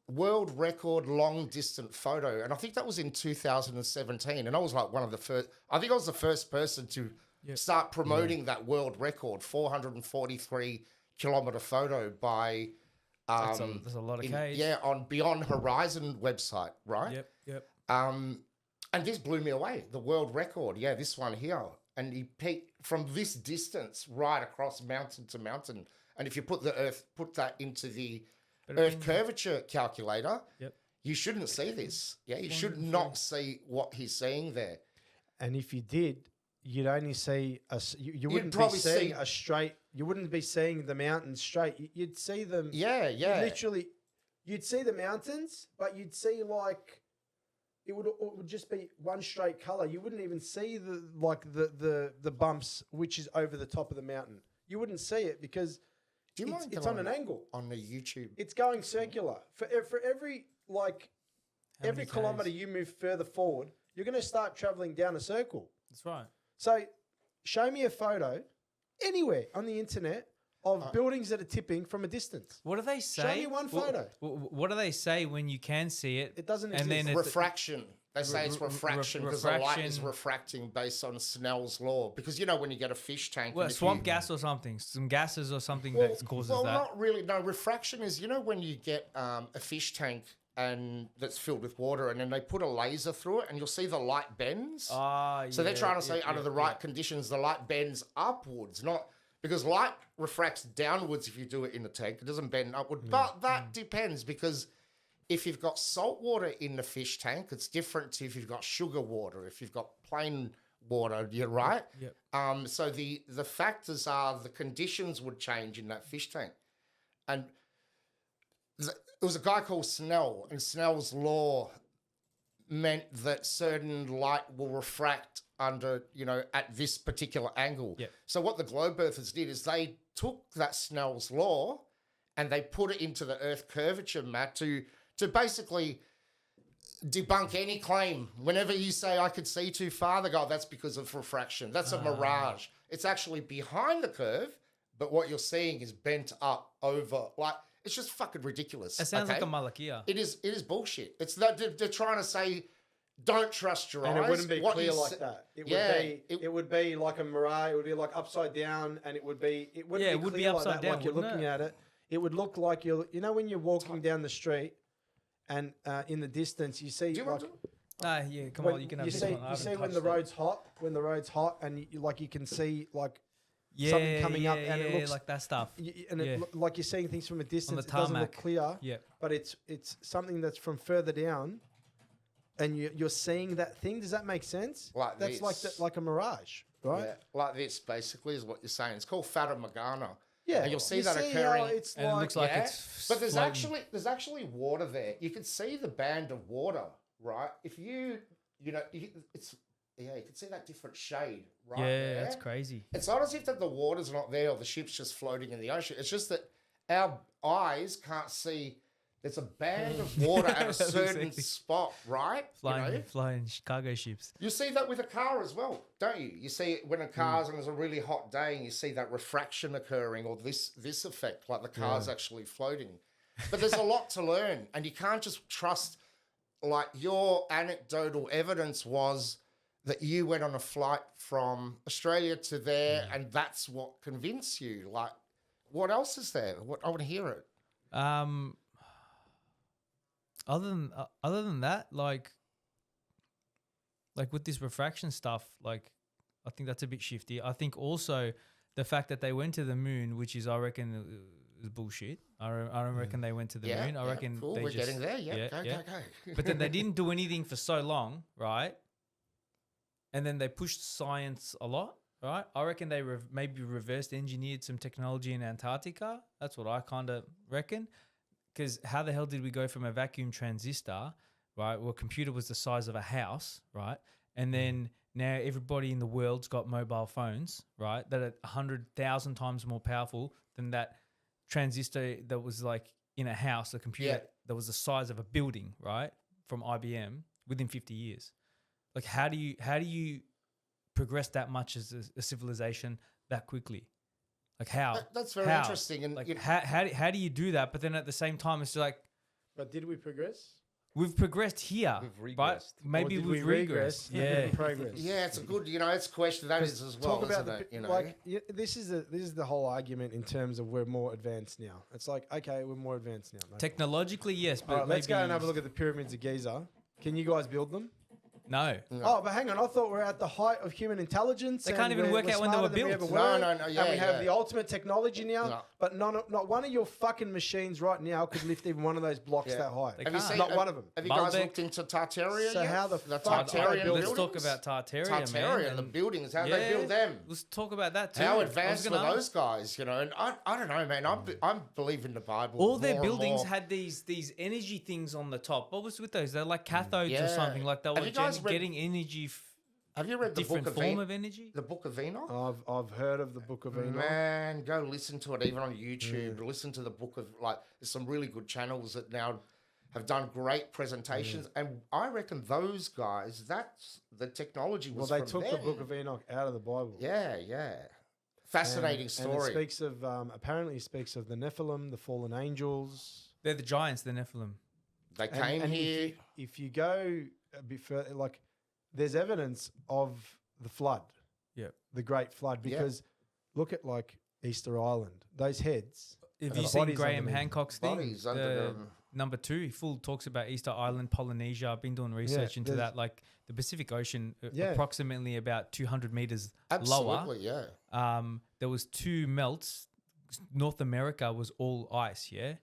world record long distance photo, and I think that was in 2017, and I was like one of the first. I think I was the first person to start promoting that world record, 443 kilometer photo by. That's a lot of Ks. Yeah, on Beyond Horizon website, right? Yep. And this blew me away. The world record, this one here. And he peaked from this distance right across mountain to mountain. And if you put that into the Earth curvature calculator, you shouldn't see this. Yeah, you should not see what he's seeing there. And if you did, you'd only see you wouldn't be probably seeing see- a straight. You wouldn't be seeing the mountains straight. You'd see them. Yeah. Literally, you'd see the mountains, but you'd see it would just be one straight color. You wouldn't even see the bumps, which is over the top of the mountain. You wouldn't see it because it's on an angle. On the YouTube. It's going circular. For every many kilometer Ks? you move further forward, you're going to start traveling down a circle. That's right. So show me a photo anywhere on the internet of buildings that are tipping from a distance. What do they say? Show me one photo. What do they say when you can see it? It doesn't And exist. then Refraction. They say it's refraction because the light is refracting based on Snell's law. Because when you get a fish tank, Well, and if swamp you- gas or something, some gases or something that causes well, that. not really. No, refraction is when you get a fish tank and that's filled with water, and then they put a laser through it, and you'll see the light bends. So they're trying to say under the right conditions, the light bends upwards, not because light refracts downwards if you do it in the tank. It doesn't bend upward, but that depends because if you've got salt water in the fish tank, it's different to if you've got sugar water. If you've got plain water, you're right. Yep. So the factors are the conditions would change in that fish tank, and it was a guy called Snell, and Snell's law meant that certain light will refract under, at this particular angle. Yep. So what the globe earthers did is they took that Snell's law and they put it into the Earth curvature map to basically debunk any claim. Whenever you say I could see too far, they go, that's because of refraction. That's a mirage. It's actually behind the curve, but what you're seeing is bent up over. It's just fucking ridiculous. It sounds like a malakia. It is bullshit. It's that they're trying to say, don't trust your eyes. And it wouldn't be What clear you like see- that. It Would be like a mirage. It would be like upside down, and it wouldn't be it clear would be like upside that, down, like you're wouldn't looking it? at it. It would look like when you're walking down the street, and in the distance you see Do you want like to? Come on, you can have this one. I you haven't see when touched the it. road's hot, and you can see Yeah, something coming up, and it yeah, looks like that stuff. like you're seeing things from a distance. the It doesn't look tarmac. clear, Yeah. but it's something that's from further down. and you're seeing that thing. Does that make sense? Like That's this. like a mirage, right? Yeah, like this basically is what you're saying. It's called Fata Morgana. Yeah, and you'll see you that how occurring. it's And it looks like Yeah, it's but there's floating. actually water there. You can see the band of water, right? If you know, you can see that different shade, right? Yeah, there. that's crazy. It's not as if that the water's not there or the ship's just floating in the ocean. It's just that our eyes can't see. There's a band of water at a certain Exactly. spot, right? Flying Chicago ships. You see that with a car as well, don't you? You see it when a car's on a really hot day and you see that refraction occurring or this effect, like the car's actually floating. But there's a lot to learn and you can't just trust, like your anecdotal evidence was that you went on a flight from Australia to there and that's what convinced you. Like, what else is there? I want to hear it. Other than that, like with this refraction stuff, like I think that's a bit shifty. I think also the fact that they went to the moon, which is I reckon is bullshit. I don't reckon they went to the moon. I reckon cool. they We're just getting there. Go. But then they didn't do anything for so long, right? And then they pushed science a lot, right? I reckon they maybe reversed engineered some technology in Antarctica. That's what I kind of reckon. Because how the hell did we go from a vacuum transistor, right? Well, a computer was the size of a house, right? And then now everybody in the world's got mobile phones, right? That are 100,000 times more powerful than that transistor that was like in a house, a computer that was the size of a building, right? From IBM within 50 years. Like, how do you progress that much as a civilization that quickly? Like how? That's very interesting. And like how do you do that? But then at the same time, it's like, But did we progress? we've progressed here, We've right? regressed. Maybe Or did we've we regressed. regress? Maybe Yeah. we progress. yeah, it's a good, it's a question that is as well, Talk about isn't it? You know, like this is the whole argument in terms of we're more advanced now. It's like, okay, we're more advanced now. No. Technologically, yes, but All right, let's go maybe- and have a look at the pyramids of Giza. Can you guys build them? No. Oh, but hang on. I thought we're at the height of human intelligence. They and can't even we're- work we're out when they were smarter than we built. ever No, were, no, no, yeah, and we have yeah. the ultimate technology now. No. But not one of your fucking machines right now could lift even one of those blocks Yeah. that high. They have you can't. seen, Not one of them. Have you guys Malbec. looked into Tartaria So yet? how the fuck are they Tartarian built? Let's talk buildings? about Tartaria, Tartaria, man. the and- buildings, how they build them. Let's talk about that too. How I was advanced were gonna those ask. guys, you know? And I don't know, man. I'm believing the Bible. All their more and buildings more. had these energy things on the top. What was with those? They're like cathodes Yeah. or something. Like they Have were you guys read- getting energy, Have you read the different book of form Enoch? of energy. The Book of Enoch? I've heard of the Book of Enoch. Man, go listen to it even on YouTube. Listen to the book of there's some really good channels that now have done great presentations, and I reckon those guys, that's the technology Well, was. they from took the them. Book of Enoch out of the Bible. Yeah. Fascinating And story. it speaks of apparently it speaks of the Nephilim, the fallen angels. They're the giants, the Nephilim. They And- came and here. If you go a bit further, like there's evidence of the flood, Yep. the Great Flood, Yeah. because look at like Easter Island, those heads. Have the you seen bodies Graham underneath. Hancock's thing? Bodies under them. Number 2, he full talks about Easter Island, Polynesia. I've been doing research into there's- that. Like the Pacific Ocean, Yeah. approximately about 200 meters Absolutely, lower. yeah. There was 2 melts. North America was all ice, yeah?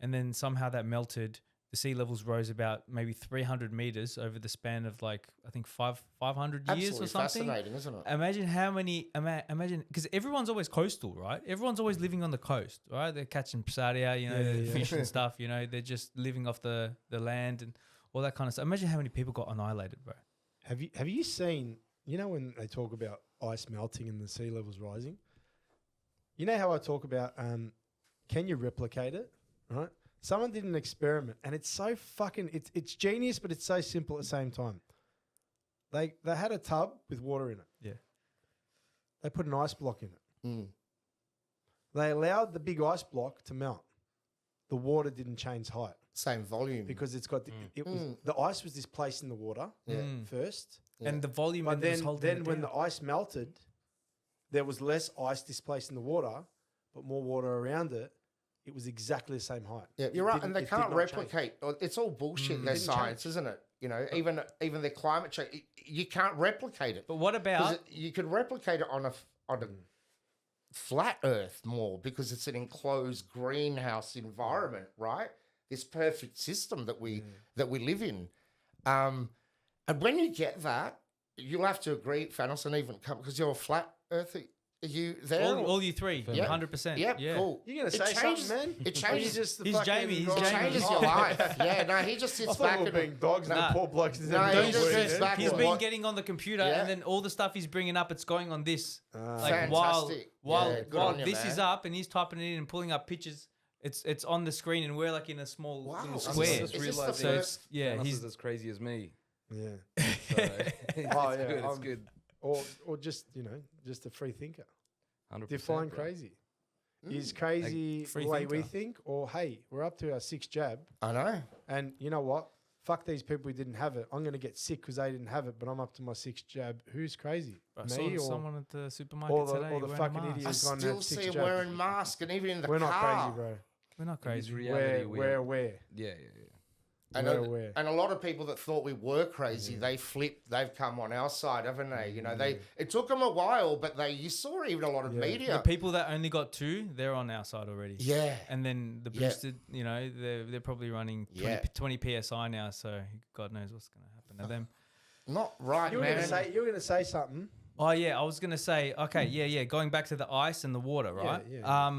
And then somehow that melted. The sea levels rose about maybe 300 meters over the span of like, I think 500 years Absolutely or something. fascinating, isn't it? Imagine how many, imagine, because everyone's always coastal, right? Everyone's always living on the coast, right? They're catching prasaria, you know, Yeah. fish and stuff, you know, they're just living off the land and all that kind of stuff. Imagine how many people got annihilated, bro. Have you seen, you know, when they talk about ice melting and the sea levels rising? You know how I talk about can you replicate it, right? Someone did an experiment and it's so fucking it's genius, but it's so simple at the same time. They had a tub with water in it. Yeah. They put an ice block in it. Mm. They allowed the big ice block to melt. The water didn't change height Same volume. because it's got the ice was displaced in the water first. Yeah. And the volume But was holding then it when down. the ice melted, there was less ice displaced in the water, but more water around it. It was exactly the same height. Yeah, It you're right, didn't- and they it did can't not change. replicate. It's all bullshit. Their Didn't science, isn't it? You know, even their climate change, you can't replicate it. But what 'Cause about, you could replicate it on a flat Earth more because it's an enclosed greenhouse environment, right? This perfect system that we live in. And when you get that, you'll have to agree, Thanos, and even come because you're a flat earther. Are you there? All you three, Yeah. 100%. Yep, yeah, cool. You're gonna It say changes- something, man? It Or you changes. just the He's fucking Jamie, he's rock- It Jamie. changes your life. Yeah, no, he just I sits thought back we were and being dogs. Nah. The poor blokes. No, Don't he just stress. sits back He's and been watch- getting on the computer, Yeah. and then all the stuff he's bringing up, it's going on this. Like Fantastic. while Yeah, good while on you, this is man. up, and he's typing it in and pulling up pictures. It's on the screen, and we're like in a small Wow. little Is this- square. is this the So first- it's, yeah, Thanos he's is as crazy as me. Yeah. So it's Oh, yeah, good. It's I'm- good. Or just just a free thinker. 100%. Define bro. crazy. Is crazy free the way we thinker. think, or hey, we're up to our sixth jab, I know. and you know what? Fuck these people who didn't have it. I'm gonna get sick because they didn't have it, but I'm up to my sixth jab. Who's crazy? I Me saw or someone at the supermarket or the- today or the wearing a fucking mask. idiot. I He's gone and still had six see him jabs. wearing masks and even in the we're not car. crazy, bro. We're not It's crazy. reality. We're aware. Yeah. And We're a, aware. and a lot of people that thought we were crazy, they flipped. They've come on our side, haven't they? You know, it took them a while, but you saw even a lot of Yeah. The media. people that only got 2, they're on our side already. Yeah. And then the Yeah. boosted, they're probably running 20, Yeah. 20 PSI now, so God knows what's going to happen to them. Not right, You were man. gonna say something. Oh yeah, I was gonna say, okay, yeah. Going back to the ice and the water, right? yeah.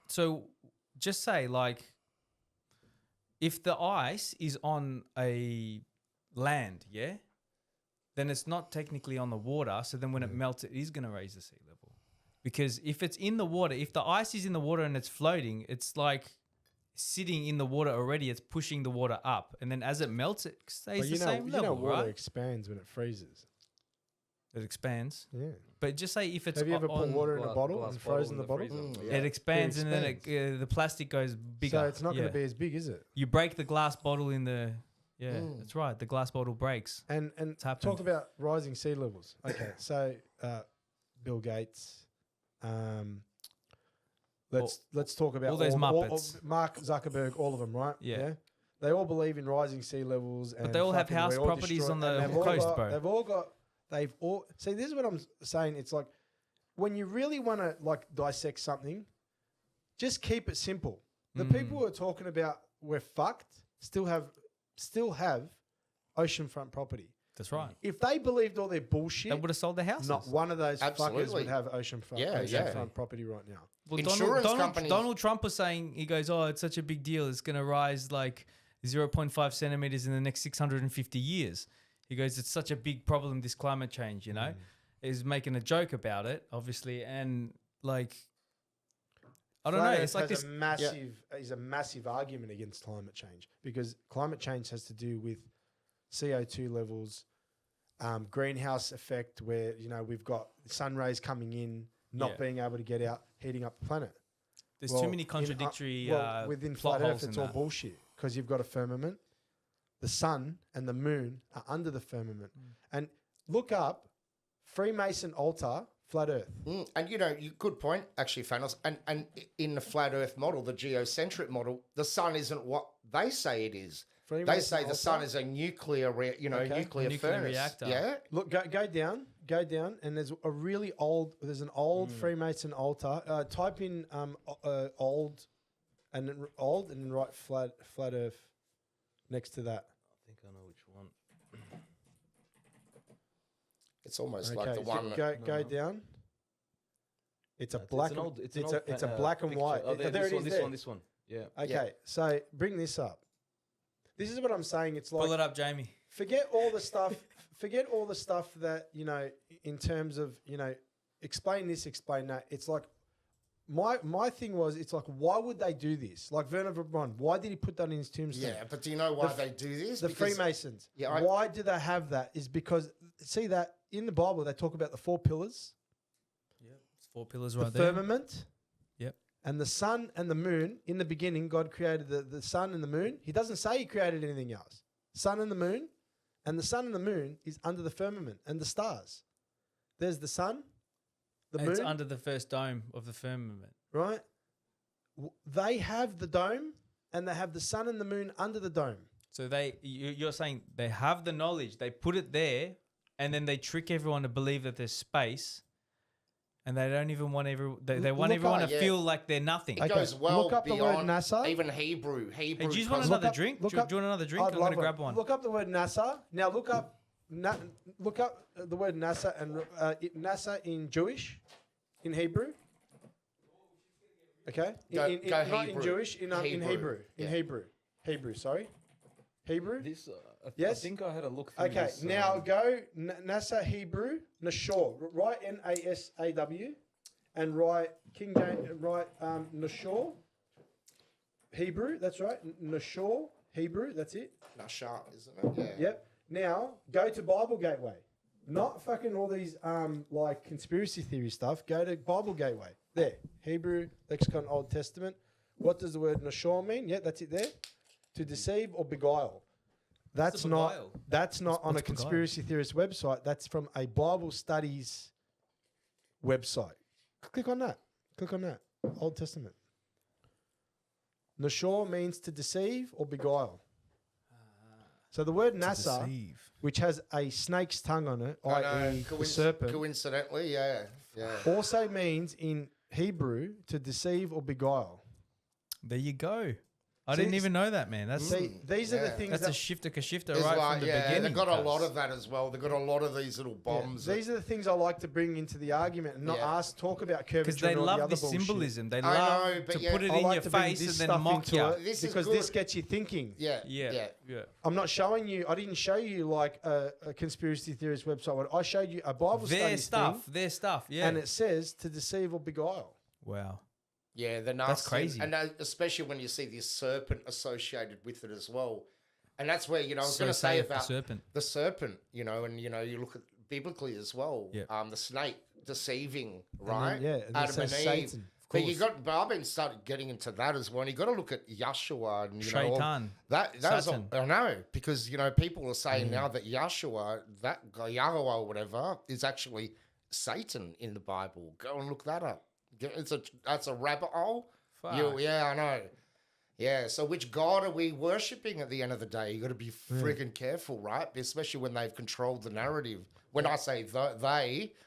So just say like, if the ice is on a land, yeah, then it's not technically on the water. So then when it melts, it is gonna raise the sea level. Because if it's in the water, if the ice is in the water and it's floating, it's like sitting in the water already. It's pushing the water up, and then as it melts, it stays But the same level, water right? expands when it freezes. It expands. Yeah. But just say if it's Have you ever put on, water in a glass- bottle glass and bottle frozen in the the bottle? freezer. Yeah. it expands and then expands. the plastic goes bigger. So it's not going Yeah. to be as big, is it? You break the glass bottle in the. Yeah, that's right. The glass bottle breaks. And happened. talk about rising sea levels. Okay, so Bill Gates. Let's talk about all those Muppets. Mark Zuckerberg, all of them, right? Yeah. They all believe in rising sea levels, and they all have fucking house we're all properties destroy- on the and they've all coast, got- bro. They've all. See, this is what I'm saying. It's like when you really want to like dissect something, just keep it simple. The people who are talking about we're fucked still have oceanfront property. That's right. If they believed all their bullshit, They would have sold their houses. not one of those fuckers Absolutely. would have oceanfront Yeah. property right now. Well, Insurance companies- Donald Trump was saying, he goes, oh, it's such a big deal. It's going to rise like 0.5 centimeters in the next 650 years. He goes, it's such a big problem, this climate change, you know? He's making a joke about it, obviously. And like, I don't know. Flat It's Earth like has this. is a massive argument against climate change because climate change has to do with CO2 levels, greenhouse effect, where we've got sun rays coming in, not Yeah. being able to get out, heating up the planet. There's Well, too many contradictory within plot flat holes Earth, it's in all that. bullshit because you've got a firmament, the sun and the moon are under the firmament, and look up Freemason altar flat Earth. And good point, actually, Thanos. And in the flat Earth model, the geocentric model, the sun isn't what they say it is. They Freemason say the altar. sun is a nuclear, nuclear Nuclear furnace. reactor. Yeah. Look, go down, and there's an old Freemason altar. Type in old, and then write flat Earth next to that. I think I know which one. It's almost Okay, like the so one. go down. It's a It's black. an old- It's an a old it's a pa- black and picture. white. Oh, there, There this it one, is. this there. one, this one. Yeah. Okay, so bring this up. This is what I'm saying. It's like Pull it up, Jamie. forget all the stuff. Forget all the stuff that in terms of explain this, explain that. It's like my thing was. It's like why would they do this? Like Werner von Braun, why did he put that in his tombstone? Yeah, but do you know why they do this? The Because- Freemasons. Yeah, why do they have that? Is because see that in the Bible they talk about the 4 pillars, Yep. It's 4 pillars the right there. firmament, Yep. and the sun and the moon. In the beginning, God created the sun and the moon. He doesn't say He created anything else. Sun and the moon, and the sun and the moon is under the firmament and the stars. There's the sun, the And moon, it's under the first dome of the firmament. right? They have the dome, and they have the sun and the moon under the dome. So you're saying they have the knowledge, they put it there, and then they trick everyone to believe that there's space, And they don't even want they Look want everyone up- to feel like they're nothing. It Okay, goes well look up the word beyond NASA. even Hebrew. Hey, do you just want cause- another up- drink? look Do you up- want another drink? I'd I'm love gonna grab one. Look up the word NASA. Now look up the word NASA and NASA in Jewish, in Hebrew. Okay. Go not in Hebrew. Jewish. In Hebrew. Hebrew. In Yeah. Hebrew. Hebrew. Sorry. Hebrew. This, Yes? I think I had a look through Okay. this. Now go NASA Hebrew Nashor. Write Nasaw, and write King James. Write Nashor. Hebrew. That's right. Nashor Hebrew. That's it. Nasha, isn't it? Yeah. Yep. Now go to Bible Gateway. Not fucking all these like conspiracy theory stuff. Go to Bible Gateway. There. Hebrew lexicon Old Testament. What does the word nashor mean? Yeah, that's it there. To deceive or beguile. That's a not beguile? that's not on a what's beguile? conspiracy theorist website. That's from a Bible studies website. Click on that. Click on that. Old Testament. Nashor means to deceive or beguile. So the word NASA, which has a snake's tongue on it, I i.e. know. the serpent, Coincidentally, yeah. Yeah. also means in Hebrew to deceive or beguile. There you go. I See, didn't even know that, man. That's See, these are the yeah. things that's that a shifter There's right like, from the yeah, beginning. they've got a lot cuz. of that as well. They've got a lot of these little bombs. these are the things I like to bring into the argument and not Yeah. talk about curvature Because they and all the love other this bullshit. symbolism. They I love know, but to yeah, put it I in like your to bring face this and then stuff mock into you. it This is because this good. gets you thinking. Yeah, Yeah, yeah. yeah. I'm not showing you. I didn't show you like a conspiracy theorist website. What I showed you a Bible Their studies stuff. thing, Their stuff. Yeah. and it says to deceive or beguile. Wow. Yeah, the nasty. That's crazy. And especially when you see this serpent associated with it as well. And that's where, I was going to say saith the about serpent. the serpent, and, you look at biblically as well. Yeah. The snake deceiving, And right? then, and it Adam says and Eve. Satan. But I've been started getting into that as well. And you got to look at Yahshua and Shaitan. that was Satan. I know, because people are saying now that Yahshua, that guy Yahweh or whatever, is actually Satan in the Bible. Go and look that up. That's a rabbit hole. Fuck. Yeah, I know. Yeah, so which God are we worshipping at the end of the day? You got to be friggin' careful, right? Especially when they've controlled the narrative. When I say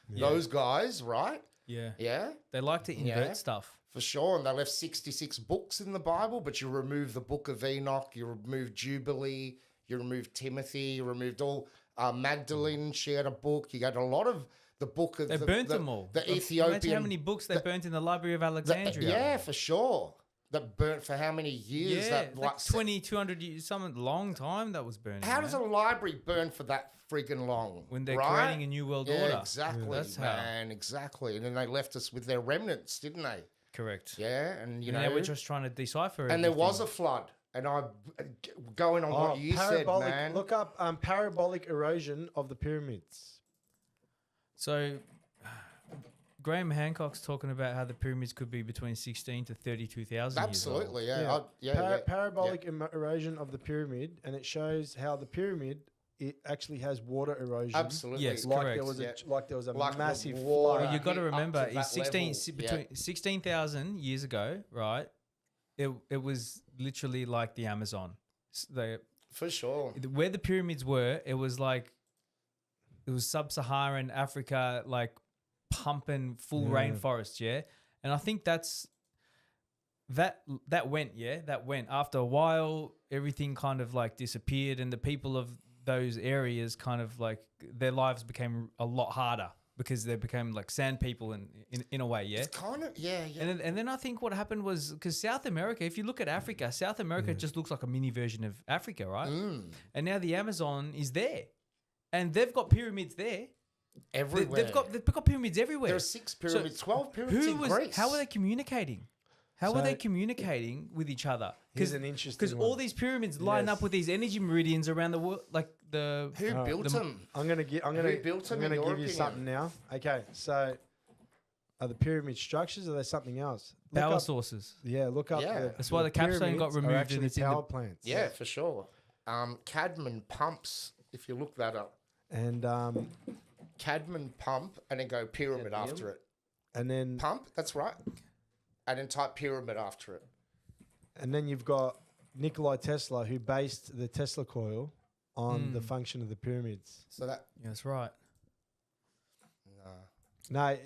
those guys, right? Yeah. Yeah, They like to invert Yeah. stuff. for sure. And they left 66 books in the Bible, but you remove the book of Enoch, you remove Jubilee, you remove Timothy, you removed all Magdalene. She had a book. You got a lot of the book of They burnt them all. The Ethiopian. Imagine how many books they burnt in the Library of Alexandria. Yeah, for sure. That burnt for how many years? Yeah, that like 20, 200 years, some long time that was burning. How does a man. library burn for that friggin' long? When they're right? creating a new world Yeah, order. exactly, That's how. man, exactly. And then they left us with their remnants, didn't they? Correct. Yeah, and And now we're just trying to decipher it. and there was a flood. And I going on what you said, man. Look up parabolic erosion of the pyramids. So, Graham Hancock's talking about how the pyramids could be between 16 to 32,000 Absolutely, years yeah. Yeah. Parabolic erosion of the pyramid, and it shows how the pyramid actually has water erosion. Absolutely. Yes, Like correct. there was a Like the massive water. old. flood. You got to Up remember, to that it's 16, level, between 16,000 years ago, right? It was literally like the Amazon. For sure. Where the pyramids were, it was sub-Saharan Africa, like pumping full rainforest, yeah. And I think that went after a while. Everything kind of like disappeared, and the people of those areas kind of like their lives became a lot harder because they became like sand people in a way, yeah. It's kind of yeah. And then I think what happened was because South America, if you look at Africa, South America just looks like a mini version of Africa, right? And now the Amazon is there, and they've got pyramids there. Everywhere. They've got pyramids everywhere. There are 6 pyramids, 12 pyramids Who in was? Greece. How were they communicating? How were they communicating with each other? Here's an interesting Because one. all these pyramids line Yes. up with these energy meridians around the world, like the. Who built them? I'm gonna built give them, in you your opinion? something now. Okay, so are the pyramid structures? Or are they something else? Look Power up- sources. Yeah, look up. Yeah. That's why the capstone got pyramids are removed and Actually, it's in the- power plants. Yeah, for sure. Cadmium pumps. If you look that up, and Cadmium pump, and then go pyramid after it. then Pump. That's right. And then type pyramid after it. and then you've got Nikola Tesla, who based the Tesla coil on the function of the pyramids. So that Yeah, that's right. No,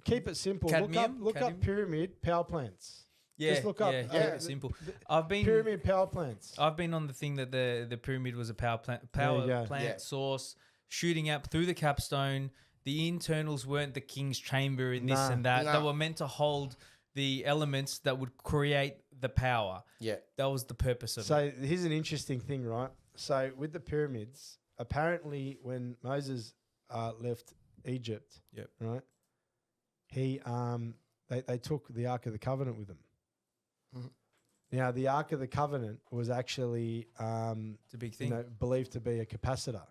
keep it simple. Cadmium? Look up Cadmium? pyramid power plants. Yeah, Just look up, yeah, yeah, simple. the pyramid power plants. I've been on the thing that the pyramid was a power There you plant go. Yeah. source shooting up through the capstone. The internals weren't the king's chamber in this Nah. and that. Nah. They were meant to hold the elements that would create the power. Yeah. That was the purpose of it. So here's an interesting thing, right? So with the pyramids, apparently when Moses left Egypt, Yep. right, he they took the Ark of the Covenant with them. Mhm. Now the Ark of the Covenant was actually It's a big thing. believed to be a capacitor,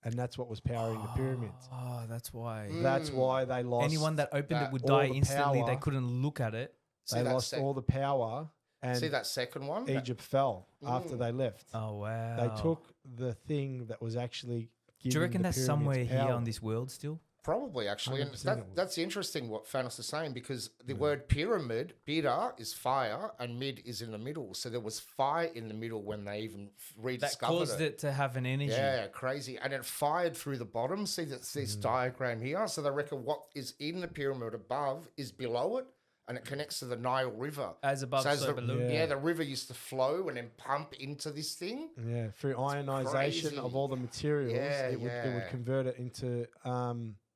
and that's what was powering the pyramids. Oh, that's why. That's why they lost. Anyone that opened it would all die the instantly. They power. couldn't look at it. they that lost sec- all the power, and See that second one? Egypt fell after they left. Oh wow. They took the thing that was actually. Do you reckon the that's pyramids somewhere here power. on this world still? Probably, actually. And 100% it was. that's interesting what Fanos is saying, because the word pyramid, bida, is fire, and mid is in the middle. So there was fire in the middle when they even That rediscovered caused it to have an energy. Yeah, crazy. And it fired through the bottom. See that's this diagram here. So they reckon what is in the pyramid above is below it, and it connects to the Nile River. As above, So as so the, below. Yeah. yeah, the river used to flow and then pump into this thing. Yeah, through ionization crazy. of all the materials, Yeah, it would yeah. convert it into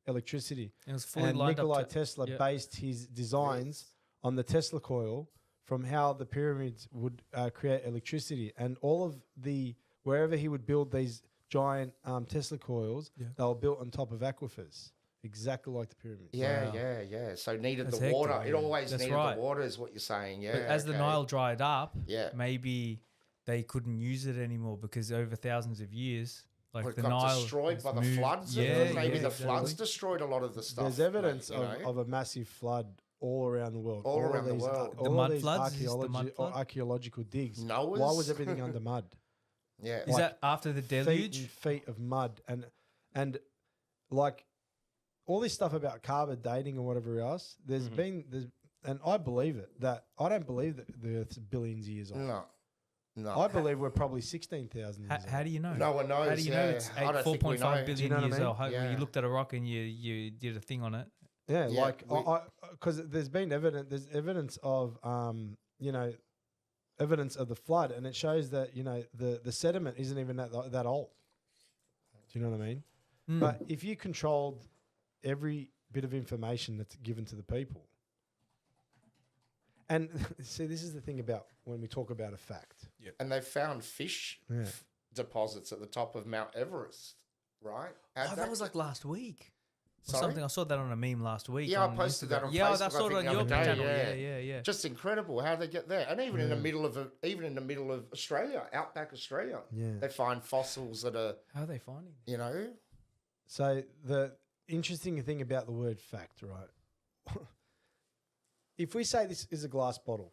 electricity. It was fully And lined Nikola up to, Tesla yeah. based his designs on the Tesla coil from how the pyramids would create electricity. And all of wherever he would build these giant Tesla coils, Yeah. they were built on top of aquifers, exactly like the pyramids. Yeah, Wow. yeah. So needed That's the water. hectic. It always That's needed right. the water, is what you're saying. Yeah. But as the okay. Nile dried up, Yeah. maybe they couldn't use it anymore because over thousands of years, like Well, it the got Nile destroyed has by the moved- floods. Yeah, Maybe yeah, the floods exactly. destroyed a lot of the stuff. There's evidence you know? of a massive flood all around the world. All around the world. The all mud of these floods? Is this the mud flood? archaeological digs. Noah's? Why was everything under mud? Yeah. Is that after the Feet deluge? and feet of mud and like all this stuff about carbon dating or whatever else. There's and I believe it that I don't believe that the Earth's billions of years old. No. I believe we're probably 16,000 years How old. do you know? No one knows. How do you know it's I don't think we 4.5 know. billion Do you know what I years mean? old? When Yeah. you looked at a rock and you did a thing on it. Yeah, Yeah, like we- because there's been evidence. There's evidence of evidence of the flood, and it shows that the sediment isn't even that old. Do you know what I mean? Mm. But if you controlled every bit of information that's given to the people, and see, this is the thing about when we talk about a fact. And they found fish Yeah. deposits at the top of Mount Everest, right? Oh, that was like last week. Or Sorry? something. I saw that on a meme last week. Yeah, I on posted that Instagram. on Yeah, I Facebook, saw I it on think, the your other day, channel. yeah. Yeah. just incredible how they get there. And even in the middle of Australia, outback Australia, Yeah. they find fossils that are, How are they finding? So the interesting thing about the word fact, right? If we say this is a glass bottle,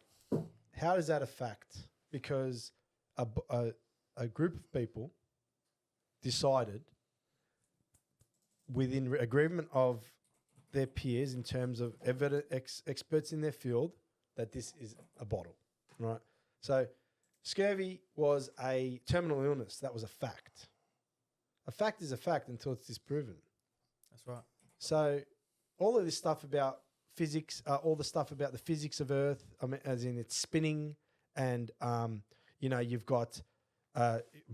how is that a fact? Because a group of people decided within agreement of their peers in terms of experts in their field that this is a bottle, right? So scurvy was a terminal illness. That was a fact. A fact is a fact until it's disproven. That's right. So all of this stuff about physics, all the stuff about the physics of Earth, I mean, as in it's spinning, and you've got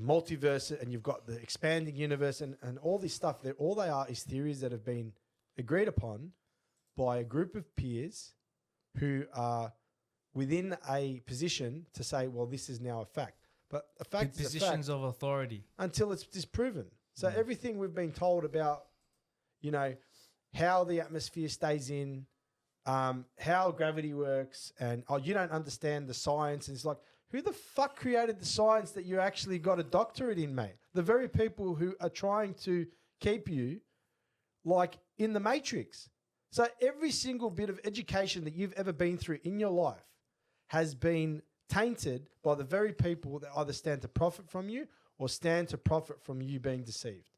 multiverse, and you've got the expanding universe, and all this stuff. All they are is theories that have been agreed upon by a group of peers who are within a position to say, well, this is now a fact. But a fact is a fact Positions of authority. until it's disproven. So everything we've been told about, how the atmosphere stays in, how gravity works, and you don't understand the science. And it's like, who the fuck created the science that you actually got a doctorate in, mate? The very people who are trying to keep you like in the matrix. So every single bit of education that you've ever been through in your life has been tainted by the very people that either stand to profit from you or stand to profit from you being deceived.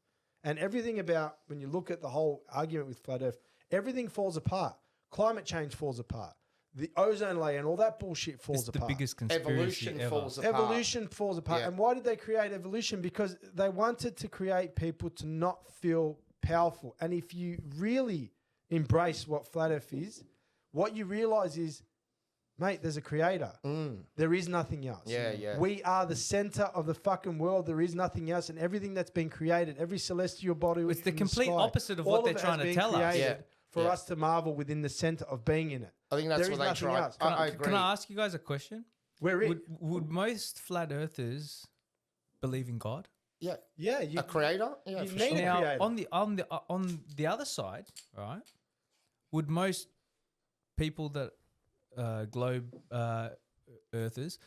And everything about, when you look at the whole argument with flat earth, everything falls apart. Climate change falls apart. The ozone layer and all that bullshit falls It's apart. the biggest conspiracy Evolution ever. falls apart. Evolution falls apart. Yeah. And why did they create evolution? Because they wanted to create people to not feel powerful. And if you really embrace what flat Earth is, what you realize is, mate, there's a creator. There is nothing else. Yeah. We are the center of the fucking world. There is nothing else. And everything that's been created, every celestial body. It's the in complete sky, opposite of all what they're it has trying to been tell us. created Yeah. For Yeah. us to marvel within the center of being in it. I think that's There what is they nothing try. else. I agree. Can I ask you guys a question? We're it. Would most flat earthers believe in God? Yeah. Yeah. You, A creator? Yeah, you for need sure. a Now, creator. on the other side, right? Would most people that globe earthers,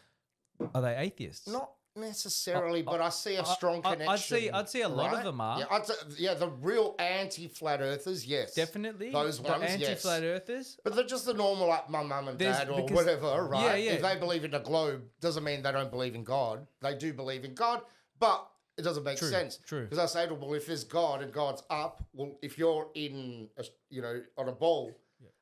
are they atheists? Not necessarily, but I see a strong I'd connection. see a lot of right? them are. Yeah, the real anti-flat earthers, yes. Definitely. Those the ones, anti-flat yes. earthers. But they're just the normal, like my mum and There's- dad or because- whatever, right? yeah. If they believe in the globe, doesn't mean they don't believe in God. They do believe in God, but it doesn't make sense. True. Because I say to them, well, if there's God and God's up, well, if you're in, on a ball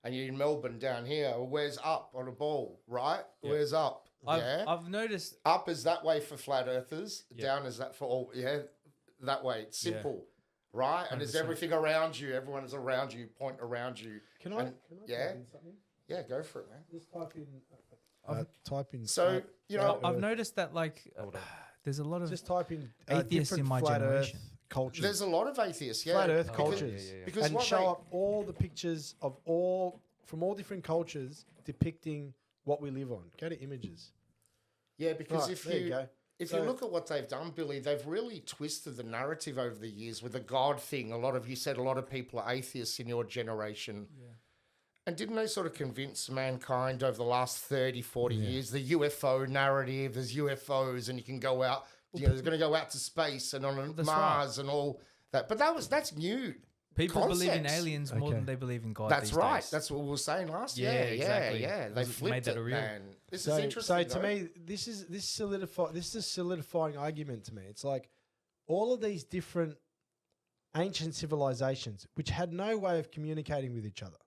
and you're in Melbourne down here, well, where's up on a ball, right? Where's up? I've noticed. Up is that way for flat earthers. Down is that for all. Yeah, that way. It's simple, right? And there's 100%. everything around you. Everyone is around you. Point around you. Can I? And- yeah, type in something? yeah. Go for it, man. Just type in. So I've noticed that there's a lot of Just type in atheists different in my flat generation. Earth cultures. there's a lot of atheists. Yeah, flat Earth because- cultures. Because And what show they- up all the pictures of from all different cultures depicting what we live on. Go to images. Yeah, because Right, if there you you go. if So- you look at what they've done, Billy, they've really twisted the narrative over the years with the God thing. A lot of people are atheists in your generation. Yeah. And didn't they sort of convince mankind over the last 30, 40 years, the UFO narrative, there's UFOs and you can go out, there's going to go out to space and on That's Mars and all that. But that's new. People believe in concepts. aliens more Okay. than they believe in God. That's these right. days. That's what we were saying last. Yeah, Yeah, exactly. Yeah. They Made flipped that it, a real- man. This So, is interesting. so to me, this is a solidifying argument to me. It's like all of these different ancient civilizations, which had no way of communicating with each other.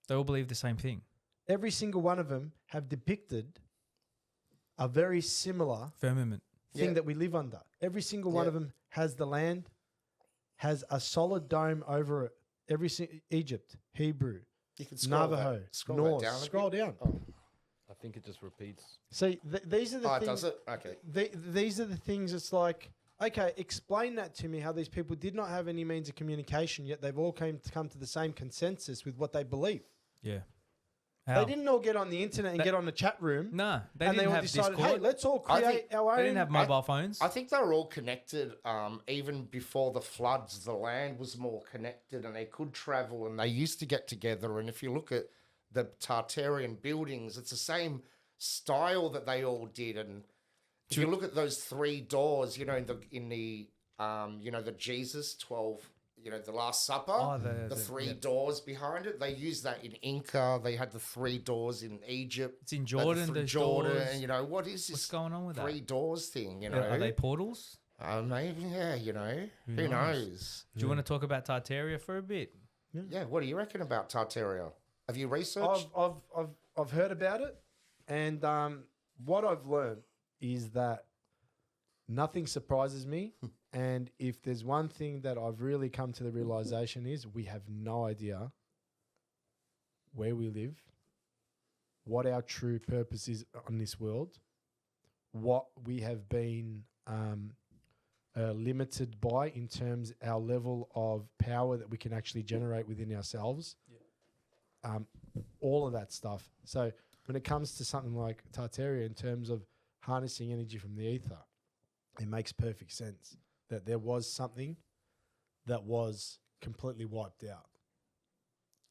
They all believe the same thing. Every single one of them have depicted a very similar Firmament. thing Yeah. that we live under. Every single one Yeah. of them has the land, has a solid dome over it. Egypt, Hebrew, You can scroll Navajo, that, scroll Norse. that down. a Scroll bit. down. Oh, I think it just repeats. See, these are the oh, things. does it? Okay. These are the things. It's like, okay, explain that to me. How these people did not have any means of communication, yet they've all come to the same consensus with what they believe. Yeah. They didn't all get on the internet and get on the chat room. No, they and they didn't all have decided, Discord. hey, let's all I create think our own. They didn't have mobile phones. I think they were all connected. Even before the floods, the land was more connected, and they could travel, and they used to get together. And if you look at the Tartarian buildings, it's the same style that they all did. And if you look at those three doors, in the the Jesus 12. The Last Supper, Oh, the three doors behind it. They used that in Inca. They had the three doors in Egypt. It's in They had Jordan. the There's Jordan. doors. And, what is this What's going on with three that? doors thing? Are they portals? Maybe, yeah, Who knows? knows? Do you want to talk about Tartaria for a bit? Yeah, what do you reckon about Tartaria? Have you researched? I've heard about it, and what I've learned is that nothing surprises me. And if there's one thing that I've really come to the realization is we have no idea where we live, what our true purpose is on this world, what we have been limited by in terms our level of power that we can actually generate within ourselves. All of that stuff. So when it comes to something like Tartaria in terms of harnessing energy from the ether, it makes perfect sense that there was something that was completely wiped out.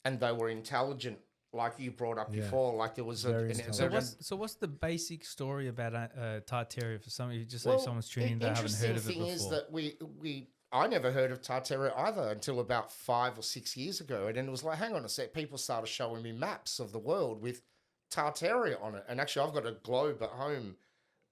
And they were intelligent, like you brought up Yeah. before. Like there was Very an intelligent. So what's the basic story about Tartaria for some? You just say if someone's tuning in, they haven't heard of it before. Interesting thing is that I never heard of Tartaria either until about 5 or 6 years ago. And then it was like, hang on a sec, people started showing me maps of the world with Tartaria on it. And actually, I've got a globe at home.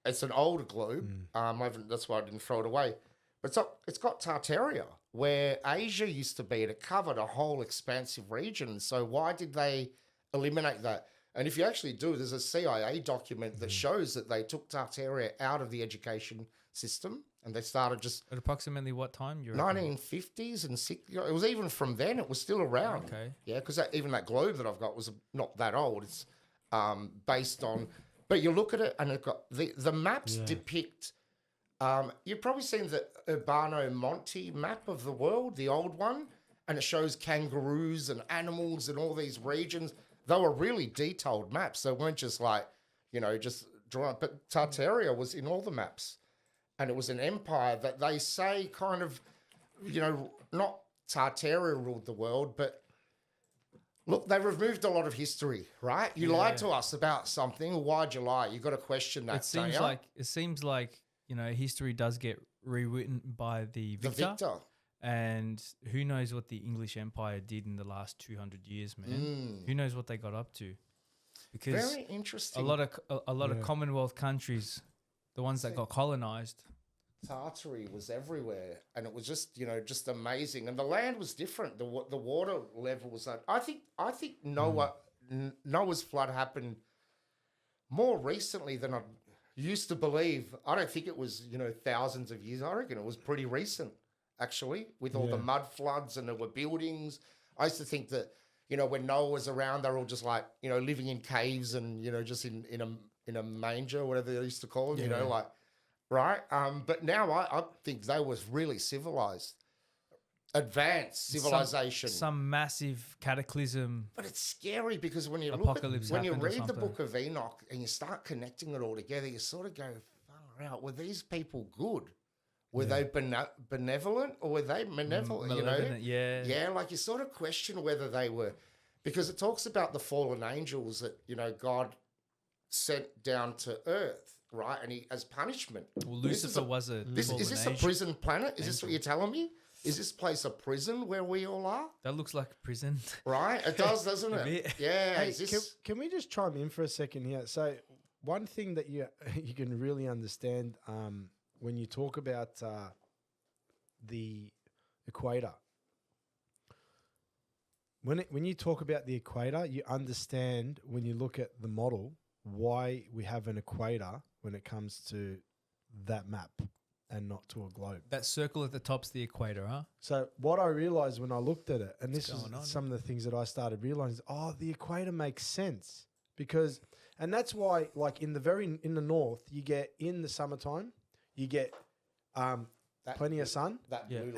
It's an older globe. That's why I didn't throw it away. But it's got Tartaria, where Asia used to be, and it covered a whole expansive region. So why did they eliminate that? And if you actually do, there's a CIA document that shows that they took Tartaria out of the education system, and they started just At approximately what time? You reckon? 1950s and 60s. It was even from then. It was still around. Okay. Yeah, because even that globe that I've got was not that old. It's based on, but you look at it and it got the maps depict. You've probably seen the Urbano Monte map of the world, the old one, and it shows kangaroos and animals and all these regions. They were really detailed maps. They weren't just like, just drawn. But Tartaria was in all the maps. And it was an empire that they say kind of, not Tartaria ruled the world, but look, they removed a lot of history, right? You lied to us about something. Why'd you lie? You got to question that. It seems like history does get rewritten by the victor. And who knows what the English Empire did in the last 200 years, man? Who knows what they got up to? Because very interesting. A lot of Commonwealth countries, the ones that got colonized, Tartary was everywhere, and it was just amazing. And the land was different. The water level was like, I think Noah's flood happened more recently than I used to believe. I don't think it was thousands of years. I reckon it was pretty recent, actually, with all the mud floods and there were buildings. I used to think that when Noah was around, they were all just like living in caves and just in a manger, whatever they used to call them. Right? But now I think they was really civilized, advanced civilization. Some massive cataclysm. But it's scary because when you read the Book of Enoch and you start connecting it all together, you sort of go, far out. Were these people good? Were they benevolent or were they malevolent? Yeah. Like you sort of question whether they were, because it talks about the fallen angels that God sent down to earth. Right, and as punishment. Well, Lucifer was a. Is this a prison planet? Is this what you're telling me? Is this place a prison where we all are? That looks like a prison. Right, it does, doesn't it? Yeah. Hey, can we just chime in for a second here? So, one thing that you can really understand when you talk about the equator. When you talk about the equator, you understand when you look at the model why we have an equator when it comes to that map and not to a globe. That circle at the top's the equator, huh? So what I realized when I looked at it, and this is some of the things that I started realizing, the equator makes sense because, and that's why, like in the north, you get in the summertime, you get plenty of sun,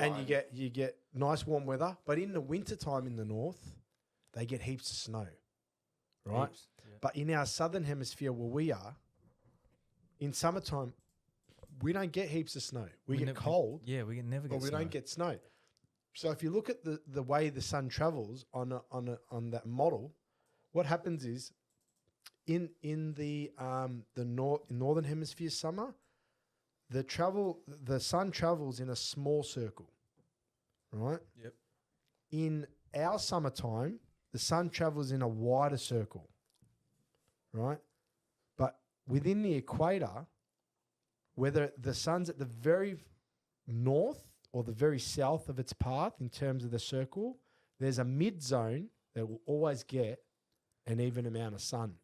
and you get nice warm weather. But in the wintertime in the north, they get heaps of snow, right? But in our southern hemisphere where we are, in summertime, we don't get heaps of snow. We get cold. We never get snow. But we don't get snow. So if you look at the way the sun travels on that model, what happens is in the northern hemisphere summer, the sun travels in a small circle, right? Yep. In our summertime, the sun travels in a wider circle. Right? But within the equator, whether the sun's at the very north or the very south of its path in terms of the circle, there's a mid-zone that will always get an even amount of sun.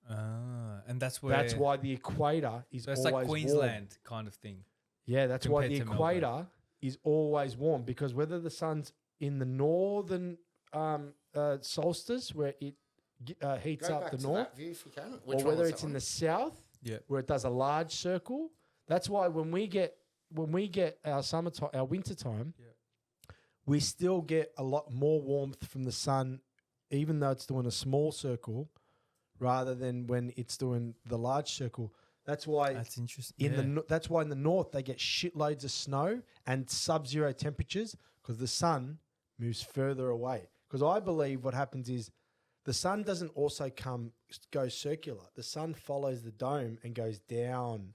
And that's why the equator is always like Queensland warm. kind of thing. Yeah, that's why the equator Melbourne. is always warm, because whether the sun's in the northern solstice where it heats Go up back the to north, that view if you can. or whether it's in the south, where it does a large circle. That's why when we get our summertime, our wintertime, we still get a lot more warmth from the sun, even though it's doing a small circle, rather than when it's doing the large circle. That's why that's interesting. That's why in the north they get shitloads of snow and sub-zero temperatures, because the sun moves further away. Because I believe what happens is, the sun doesn't also go circular. The sun follows the dome and goes down.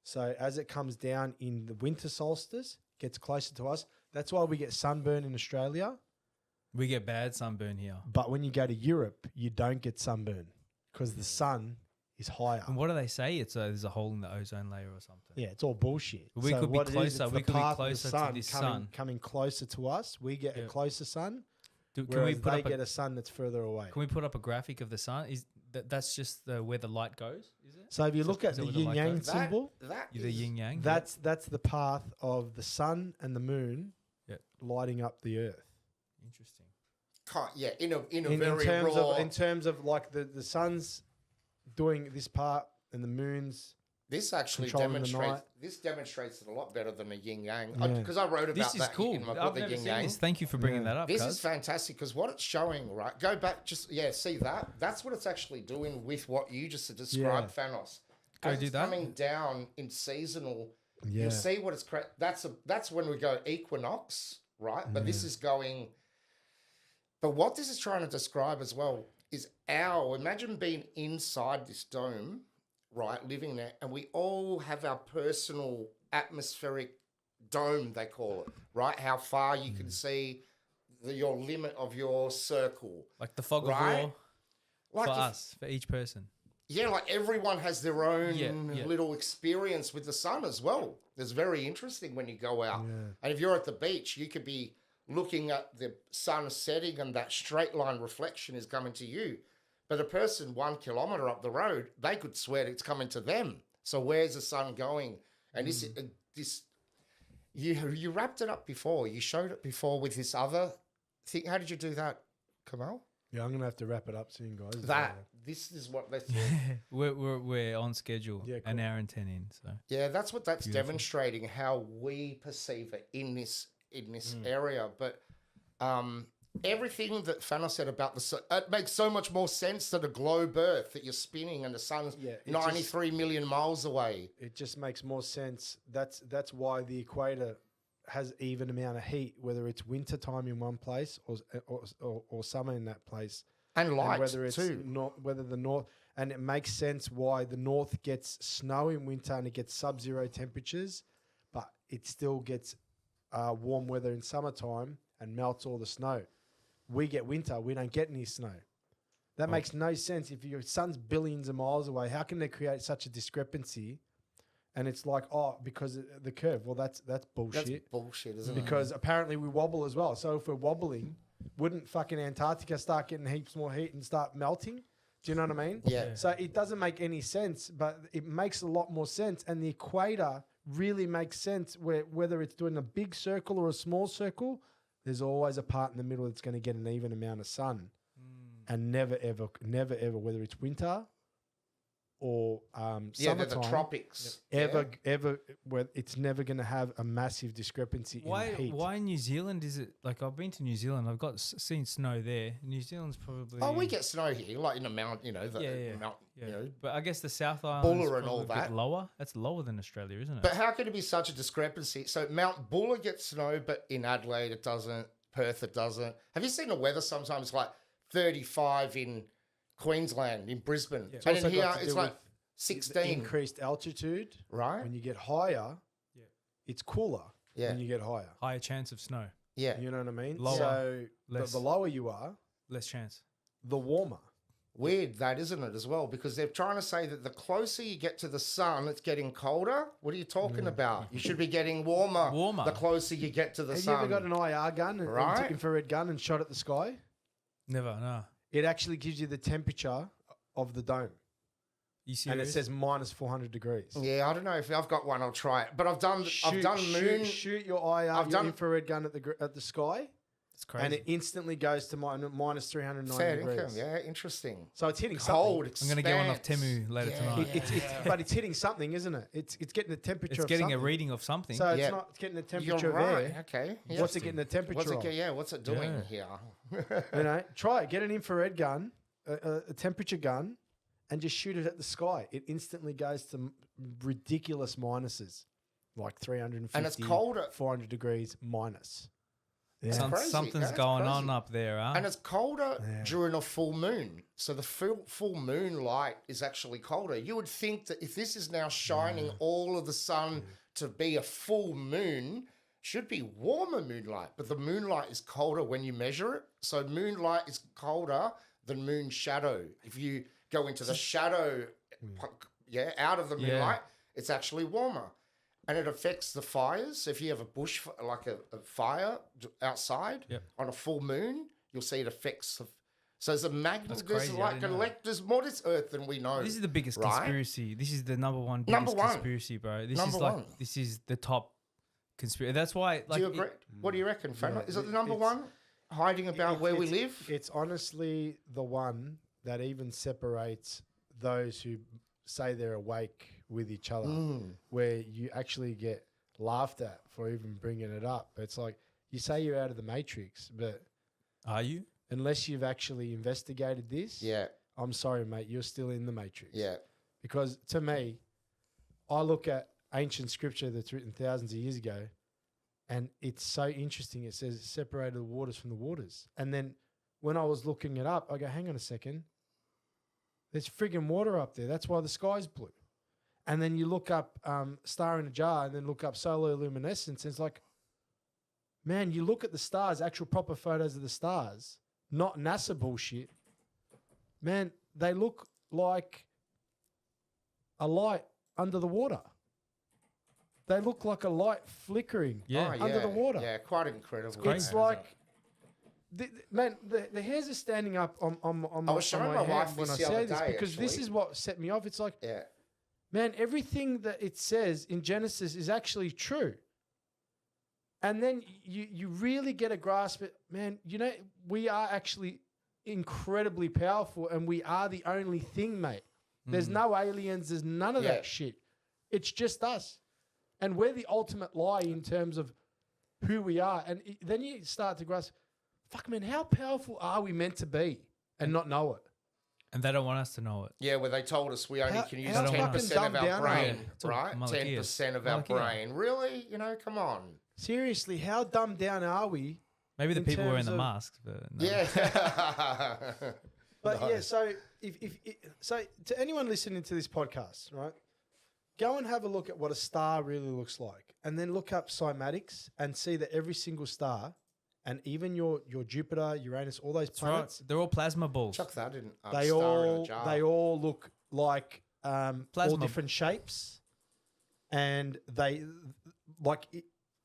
So as it comes down in the winter solstice, gets closer to us. That's why we get sunburn in Australia. We get bad sunburn here. But when you go to Europe, you don't get sunburn because the sun is higher. And what do they say? There's a hole in the ozone layer or something. Yeah, it's all bullshit. We could be closer. We could be closer to this sun coming closer to us. We get a closer sun. Can we get a sun that's further away? Can we put up a graphic of the sun? that's just where the light goes, is it? So if you look at is that the where the yin light yang goes? symbol, The yin yang. that's the path of the sun and the moon Yep. lighting up the earth. Interesting. Yeah, in a In very terms raw. of like the sun's doing this part and the moon's This actually controlling the night. demonstrates it a lot better than a yin yang Yeah. because I wrote about This is that cool. in my book, I've the never yin seen yang. this. Thank you for bringing that up. This cuz. is fantastic because what it's showing, right? Go back, see that? That's what it's actually doing with what you just described, Thanos. Go As do it's that. coming down in seasonal, Yeah. you'll see what it's that's when we go equinox, right? But this is going. But what this is trying to describe as well is imagine being inside this dome, right, living there, and we all have our personal atmospheric dome, they call it, right? How far you can see your limit of your circle. Like the fog Right? of war Like for if- us, for each person. Yeah, like everyone has their own Yeah. little experience with the sun as well. It's very interesting when you go out. Yeah. And if you're at the beach, you could be looking at the sun setting and that straight line reflection is coming to you. But a person 1 kilometer up the road, they could swear it's coming to them. So where's the sun going? And this you wrapped it up before. You showed it before with this other thing. How did you do that, Kamal? Yeah, I'm gonna have to wrap it up soon, guys. This is what that's We're on schedule. Yeah, An cool. hour and 10 in. So Yeah, that's what that's Beautiful. demonstrating how we perceive it in this area. But everything that Thanos said about it makes so much more sense than a globe Earth that you're spinning and the sun's Yeah, it 93 million miles away. It just makes more sense. That's why the equator has even amount of heat, whether it's winter time in one place or summer in that place, And light and whether it's too. whether the north. And it makes sense why the north gets snow in winter and it gets sub-zero temperatures, but it still gets warm weather in summertime and melts all the snow. We get winter, we don't get any snow. That makes no sense. If your sun's billions of miles away, how can they create such a discrepancy? And it's like, because of the curve. Well, that's bullshit. That's bullshit, isn't it? Because apparently we wobble as well. So if we're wobbling, wouldn't fucking Antarctica start getting heaps more heat and start melting? Do you know what I mean? Yeah. So it doesn't make any sense, but it makes a lot more sense. And the equator really makes sense whether it's doing a big circle or a small circle, there's always a part in the middle that's going to get an even amount of sun. And never, ever, whether it's winter or Yeah, they're summertime, the tropics. ever, where it's never going to have a massive discrepancy in heat. Why New Zealand is it like I've been to New Zealand, I've got seen snow there. New Zealand's probably Oh, we get snow here, like in the mount, the mountain, yeah. But I guess the South Island Buller and all a bit that. lower. That's lower than Australia, isn't it? But how could it be such a discrepancy? So Mount Buller gets snow, but in Adelaide it doesn't. Perth it doesn't. Have you seen the weather sometimes like 35 in Queensland, in Brisbane? It's And also in here got to it's do like with 16. increased altitude. Right? When you get higher, it's cooler Yeah. when you get higher. Higher chance of snow, Yeah. You know what I mean? Lower, So less. the lower you are, less chance. the warmer. Weird that, isn't it, as well? Because they're trying to say that the closer you get to the sun, it's getting colder. What are you talking about? You should be getting warmer. Warmer. The closer you get to the Have sun. you ever got an IR gun, Right. an infrared gun, and shot at the sky? Never, no. It actually gives you the temperature of the dome, You serious? and it says minus 400 degrees. Yeah, I don't know if I've got one. I'll try it. But I've done moon. Shoot your IR, I've your done- infrared gun at the sky, it's crazy. and it instantly goes to minus 390 Fair degrees. income. Yeah, interesting. So it's hitting Cold. something. I'm gonna get one off expanse. Temu later tonight. But it's hitting something, isn't it? It's getting the temperature. It's of getting a something. reading of something. So Yeah. it's getting the You're temperature right. of air. Okay. What's it getting the temperature of? What's it doing here? You know, try it. Get an infrared gun, a temperature gun, and just shoot it at the sky. It instantly goes to ridiculous minuses, like 350. And it's colder. 400 degrees minus. Yeah. crazy. Something's That's going crazy. on up there, huh? And it's colder Yeah. during a full moon. So the full moon light is actually colder. You would think that if this is now shining all of the sun to be a full moon, should be warmer moonlight. But the moonlight is colder when you measure it. So moonlight is colder than moon shadow. If you go into the shadow, out of the moonlight, it's actually warmer. And it affects the fires. If you have a bush, like a fire outside Yep. on a full moon, you'll see it affects So there's a magnet. That's There's crazy, I didn't know that. there's more to this earth than we know. This is the biggest right? conspiracy. This is the number one Number biggest one. conspiracy, bro. This Number is like one. this is the top conspiracy. That's why. Like, do you agree? What do you reckon, Fana? Is it the number it's- one? Hiding about where we It's- live? It's honestly the one that even separates those who say they're awake with each other, where you actually get laughed at for even bringing it up. It's like you say you're out of the matrix, but are you? unless you've actually investigated this, Yeah, I'm sorry, mate, you're still in the matrix. yeah. Because to me, I look at ancient scripture that's written thousands of years ago, and it's so interesting. It says it separated the waters from the waters. And then when I was looking it up, I go, hang on a second. There's friggin' water up there. That's why the sky's blue. And then you look up star in a jar and then look up solar luminescence. And it's like, man, you look at the stars, actual proper photos of the stars, not NASA bullshit. Man, they look like a light under the water. They look like a light flickering Yeah. under the water. Yeah, quite incredible. crazy. It's man. like, man, the hairs are standing up on I was showing my wife hand when I this the other say this day, because this actually. is what set me off. It's like, Yeah, man, everything that it says in Genesis is actually true. And then you really get a grasp of, man, you know, we are actually incredibly powerful and we are the only thing, mate. There's no aliens. There's none of Yeah. that shit. It's just us. And we're the ultimate lie in terms of who we are. And then you start to grasp, fuck, man, how powerful are we meant to be and not know it? And they don't want us to know it. yeah. Where they told us we only How- can use how 10% fucking of dumbed our down are brain, they? It's all right? malachias. 10% of our Malachi. brain. Really? You know, come on. Seriously, how dumbed down are we? Maybe the In people wearing terms the of- masks, but no. Yeah. But yeah, so so to anyone listening to this podcast, right? Go and have a look at what a star really looks like, and then look up cymatics and see that every single star, and even your Jupiter, Uranus, all those That's right. planets, They're all plasma balls. Chuck that in. they star in a jar. all look like all Plasma. different shapes, and they like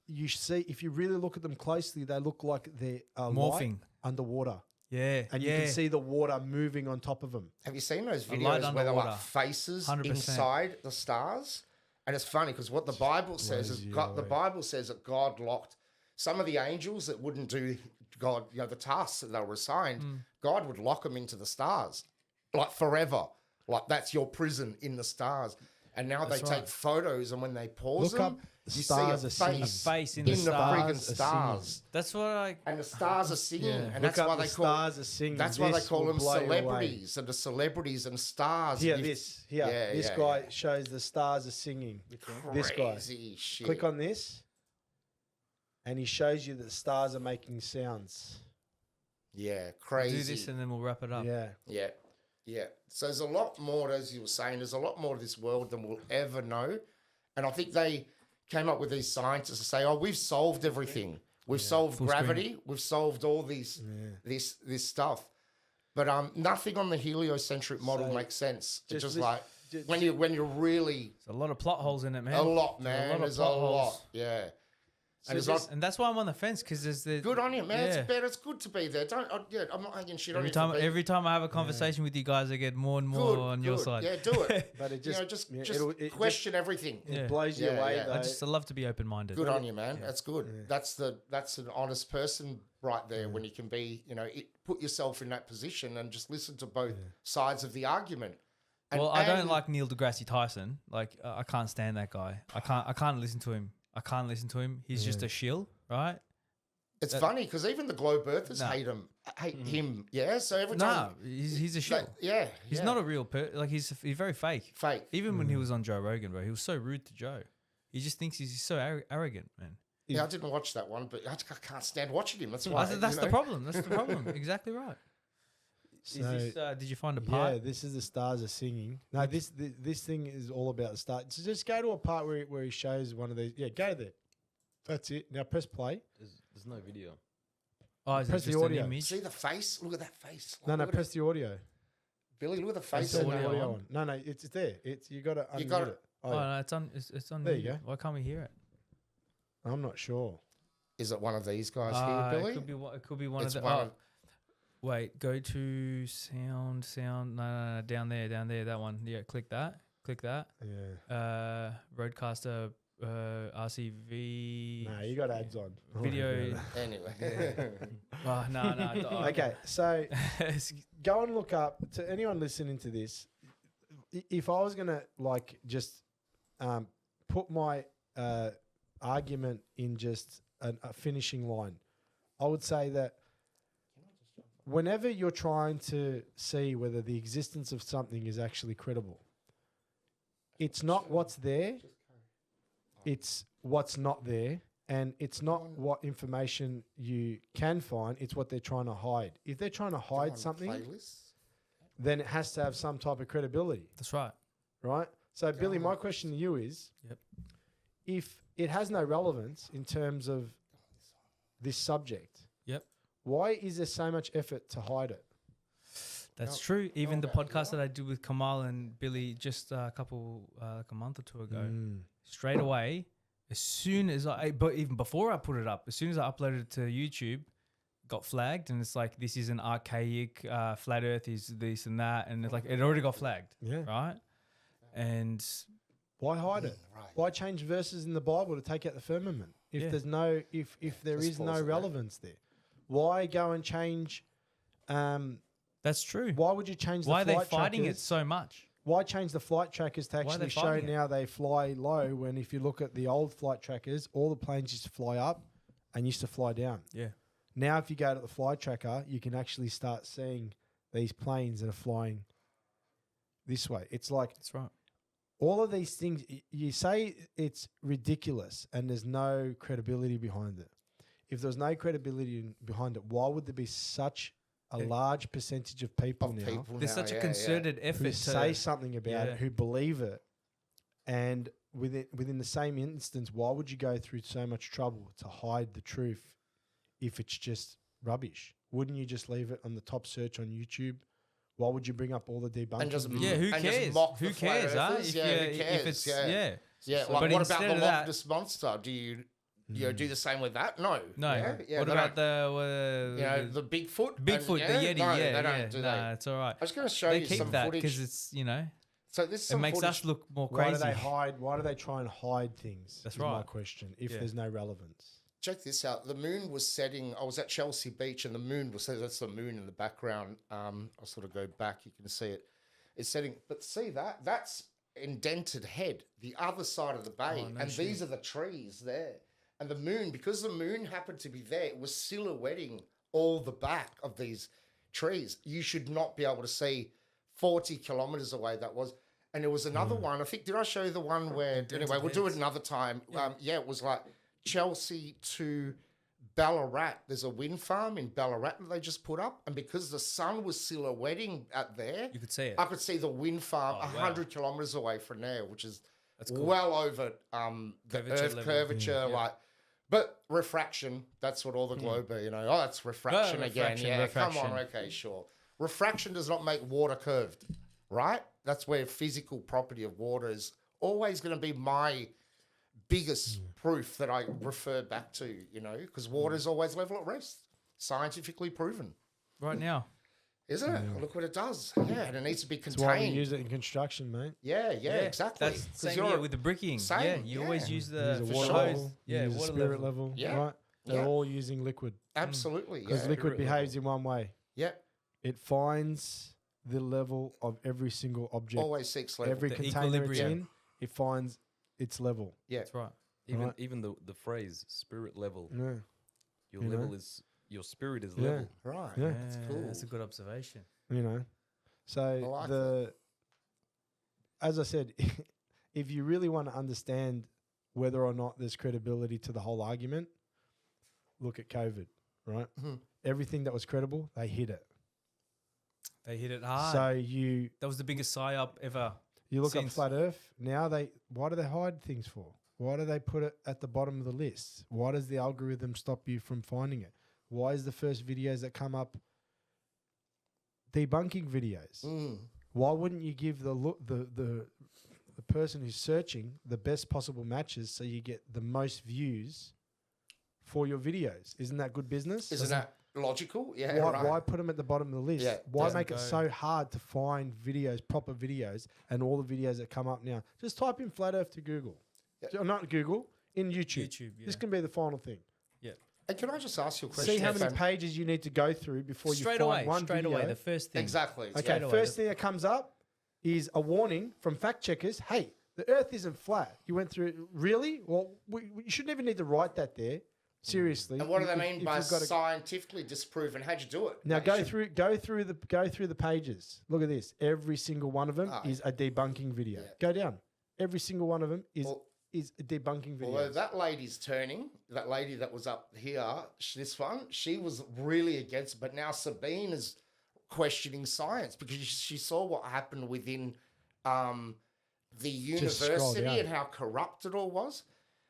you see if you really look at them closely, they look like they're Morphing. underwater, Yeah. and yeah. you can see the water moving on top of them. Have you seen those A light videos where they're like underwater. faces 100%. inside the stars? And it's funny because what the Bible says is Blows you God, the away. Bible says that God locked some of the angels that wouldn't do God, you know, the tasks that they were assigned. God would lock them into the stars, like forever. Like that's your prison in the stars. And now That's they right. take photos, and when they pause Look them, up you stars see are a singing. A face face in in the the stars. friggin' are singing. stars. That's what I. And the stars are singing, Yeah. and Look that's up why the they call stars are singing. That's why they This call will them blow you away. celebrities, and the celebrities and stars. Here, And you- this. Here, Yeah, this yeah, guy yeah. shows the stars are singing. This guy. Crazy shit. Click on this, and he shows you that the stars are making sounds. Yeah, Do crazy. this and then we'll wrap it up. Yeah. Yeah, yeah. So there's a lot more, as you were saying, there's a lot more to this world than we'll ever know. And I think they came up with these scientists to say, oh, we've solved everything. We've solved Full gravity. We've solved all these this stuff. But nothing on the heliocentric model So, makes sense. It's just lis- like just- when you're really There's a lot of plot holes in it, man. a lot, There's man. of There's a plot lot. holes. Yeah. So And it's this- not And that's why I'm on the fence because there's the good on you, man. Yeah. It's better. It's good to be there. I'm not hanging shit on Every you. time, for being- every time I have a conversation with you guys, I get more and more Good, on your good. side. Yeah, do it. But it just, just it question everything. Yeah. blows you Yeah, away. yeah. Though. I love to be open minded. Good on you, man. That's good. That's an honest person right there. When you can be, put yourself in that position and just listen to both sides of the argument. And, Well, I don't and- like Neil deGrasse Tyson. Like, I can't stand that guy. I can't listen to him. He's just a shill, right? It's funny because even the globe earthers Nah. hate him. Yeah. So every No, time, he's a shill. yeah, He's not a real like he's very fake. fake. Even when he was on Joe Rogan, bro, he was so rude to Joe. He just thinks he's so arrogant, man. Yeah, I didn't watch that one, but I can't stand watching him. That's why. That's the problem. That's the problem. Exactly right. So, Is this, did you find a yeah, part? this is the stars are singing. No, this thing is all about the stars. So just go to a part where he shows one of these. Yeah, go there. That's it. Now press play. There's no video. Oh, is it Press the just an audio. image? See the face? Look at that face. No, Look at press the audio. it. Billy, look at the Press face. the in audio that. audio on. on. No, it's there. It's you got to You unmute got it. it. Oh, Oh no, it's on. There you mute. go. Why can't we hear it? I'm not sure. Is it one of these guys here, Billy? It could be one. It could be one It's of the. one Oh, of- Wait, go to sound. No, down there, that one. Yeah, click that. Yeah. Roadcaster, RCV. No, you got ads on. Video. Anyway. Oh, no. Okay, so go and look up, to anyone listening to this, if I was going to like just put my argument in just a finishing line, I would say that whenever you're trying to see whether the existence of something is actually credible, it's not what's there, it's what's not there, and it's not what information you can find, it's what they're trying to hide. If they're trying to hide something, then it has to have some type of credibility. That's right. Right? So, Billy, my question to you is, if it has no relevance in terms of this subject, why is there so much effort to hide it? That's true. Even the podcast that I did with Kamal and Billy just like a month or two ago, straight away, as soon as but even before I put it up, as soon as I uploaded it to YouTube, got flagged, and it's like, this is an archaic, flat Earth is this and that, and it's like it already got flagged, right? And why hide it? Right. Why change verses in the Bible to take out the firmament if there's no if there is no relevance there? Why go and change? That's true. Why would you change? Why are the they flight fighting trackers? it so much? Why change the flight trackers to actually show now they fly low, when if you look at the old flight trackers, all the planes used to fly up and used to fly down. Yeah. Now, if you go to the flight tracker, you can actually start seeing these planes that are flying this way. It's like, that's right. All of these things, you say it's ridiculous and there's no credibility behind it. If there's no credibility behind it, why would there be such a large percentage of people now? There's such a concerted effort who to say something about it, who believe it, and within the same instance, why would you go through so much trouble to hide the truth if it's just rubbish? Wouldn't you just leave it on the top search on YouTube? Why would you bring up all the debunking? And just, who cares? Who cares? If it's So, like, but what about the that, Loch Ness monster? Do you do the same with that? No. What about the the Bigfoot? Bigfoot, the Yeti? No, they don't do that. It's all right. I was going to show they you keep some that footage because it's So this is it makes us look more Why crazy. do they hide? Why do they try and hide things? That's is right. my question. If there's no relevance. Check this out. The moon was setting. I was at Chelsea Beach, and the moon was setting. That's the moon in the background. I'll sort of go back. You can see it. It's setting. But see that? That's indented head. The other side of the bay, these are the trees there. And the moon, because the moon happened to be there, it was silhouetting all the back of these trees. You should not be able to see 40 kilometers away. That was. And there was another one. I think, did I show you the one where? Anyway, we'll do it another time. It was like Chelsea to Ballarat. There's a wind farm in Ballarat that they just put up, and because the sun was silhouetting out there, You could see it. I could see the wind farm 100 kilometers away from there, which is well over the Earth level. curvature. But refraction, that's what all the globe are, Oh, that's refraction again. Refraction. Come on, okay, sure. Refraction does not make water curved, right? That's where physical property of water is always going to be my biggest proof that I refer back to, because water is always level at rest. Scientifically proven. Right now. Isn't it? Look what it does. Yeah, and it needs to be That's why we contained. use it in construction, mate. Yeah, exactly. That's same with the bricking. You always use the Use a for water sure. level. Yeah, use a water spirit level. Yeah. Right? They're Yeah. all using liquid. Absolutely, Because yeah. liquid behaves in one way. Yeah, It finds the level of every single object. always seeks level. Every The container it's equilibrium. in, it finds its level. Yeah, That's right. Even the phrase spirit level, Yeah. your You know? level is your spirit is Yeah. level. right. Yeah. That's cool. That's a good observation. So like as I said, if you really want to understand whether or not there's credibility to the whole argument, look at COVID, right? Mhm. Everything that was credible, they hit it. They hit it hard. So that was the biggest psyop ever. you look Since- at flat Earth. Now why do they hide things for? Why do they put it at the bottom of the list? Why does the algorithm stop you from finding it? Why is the first videos that come up debunking videos? Why wouldn't you give the person who's searching the best possible matches so you get the most views for your videos? Isn't that good business? logical. Yeah, Why, right. why put them at the bottom of the list? Yeah, Why doesn't make it go. so hard to find videos, proper videos, and all the videos that come up now? Just type in flat Earth to Google. Not Google, in YouTube. YouTube, yeah. This can be the final thing. And can I just ask you a question? See how many Stefan? pages you need to go through before straight you away, find one straight video. away. The first thing. Exactly. Okay, Straight away. first thing that comes up is a warning from fact checkers. Hey, the Earth isn't flat. You went through really? Well, you shouldn't even need to write that there. Seriously. And what do they If- mean if by you've got a- scientifically disproven? How'd you do it? Now Like, go you should- through the pages. Look at this. Every single one of them Ah, is a debunking video. yeah. Go down. Every single one of them is Well, a debunking video. Although that lady's turning, that lady that was up here, this one, she was really against it. But now Sabine is questioning science because she saw what happened within the Just scroll university down. and how corrupt it all was.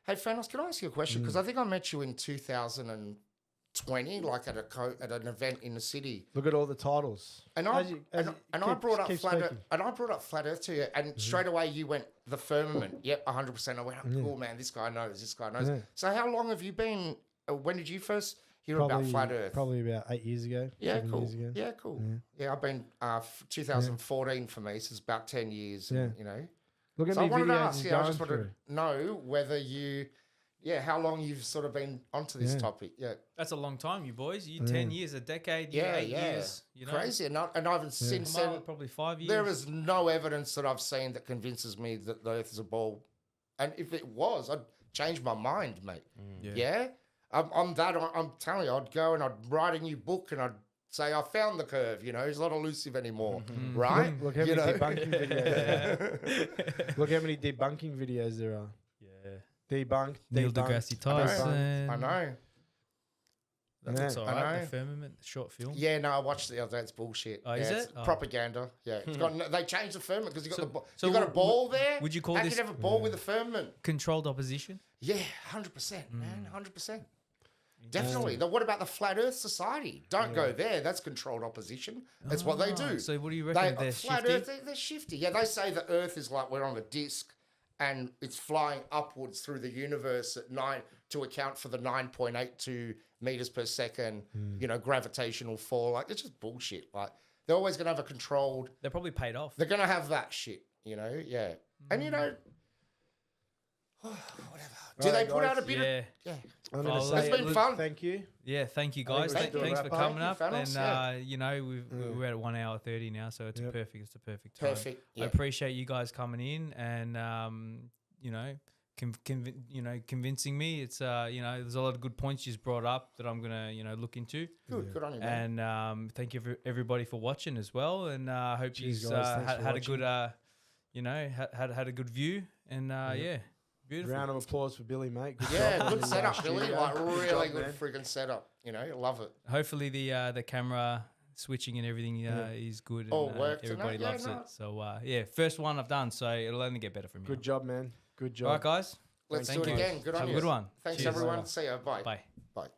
Hey, Fanos, can I ask you a question? Because I think I met you in 2020, like at an event in the city. Look at all the titles. And I brought up flat Earth, and I brought up flat Earth to you, and straight away you went the firmament. Yep, 100%. I went, oh, cool, man. This guy knows. This guy knows. Yeah. So how long have you been? When did you first hear about flat Earth? Probably about 8 years ago. Yeah, 7 cool. years ago. Yeah, cool. Yeah, I've been 2014 for me, so it's about 10 years. Yeah. And, you know. Look at So I me wanted to videos ask. you're Yeah, I going just wanted through. to know whether you, how long you've sort of been onto this Yeah. topic. Yeah. That's a long time, you boys. You 10 years, a decade, you Yeah, 8 yeah. years. You know, Crazy. And I haven't since Kamala, then. probably 5 years. There is no evidence that I've seen that convinces me that the Earth is a ball. And if it was, I'd change my mind, mate. Yeah? I'm telling you, I'd go and I'd write a new book and I'd say, I found the curve, it's not elusive anymore, right? Look how You many know? debunking videos. Look how many debunking videos there are. Yeah. Debunked. Neil debunked. deGrasse Tyson. I know. That Yeah. looks all I right. know. The Firmament, the short film. Yeah, no, I watched the other day. It's bullshit. Oh, is yeah, it? It's Oh. propaganda. Yeah, it's got they changed the firmament because you got So you got a w- ball there. would you call How this- can you have a ball with a firmament? Controlled opposition. Yeah, 100%, man, 100%. Definitely. What about the Flat Earth Society? Don't go there. That's controlled opposition. That's what they do. So what do you reckon? They're Flat shifty? Earth, they're shifty. Yeah, they say the Earth is like we're on a disc and it's flying upwards through the universe at 9 to account for the 9.82 meters per second, gravitational fall. Like, it's just bullshit. Like, they're always going to have a controlled... They're probably paid off. They're going to have that shit, yeah. And, whatever. Do they Right, put out a guys. bit Yeah. of... Yeah. I'm gonna Well, say it's been look, fun. Thank you. Yeah, thank you I think guys. we should do a Thanks for wrap up. coming Thank up. you, And Fanos, we're at 1 hour 30 now, so it's Yep. perfect. It's a perfect time. Perfect. I Yeah. appreciate you guys coming in and convincing me. It's there's a lot of good points you've brought up that I'm gonna look into. Good on you, man. And thank you everybody for watching as well. And I hope Cheers, you guys. Thanks for had a good had a good view. And yeah, beautiful. Round of applause for Billy, mate. Good Yeah, job good in the setup, studio. Billy. Like, really job, good man. freaking setup. Love it. Hopefully the camera switching and everything is good. All and worked and everybody that, yeah, loves no. it. So first one I've done, so it'll only get better from here. Good job, man. Good job. All right, guys. Let's Thank do it you. again. Good on Have you. a good one. Thanks, Cheers. everyone. See you. Bye. Bye. Bye.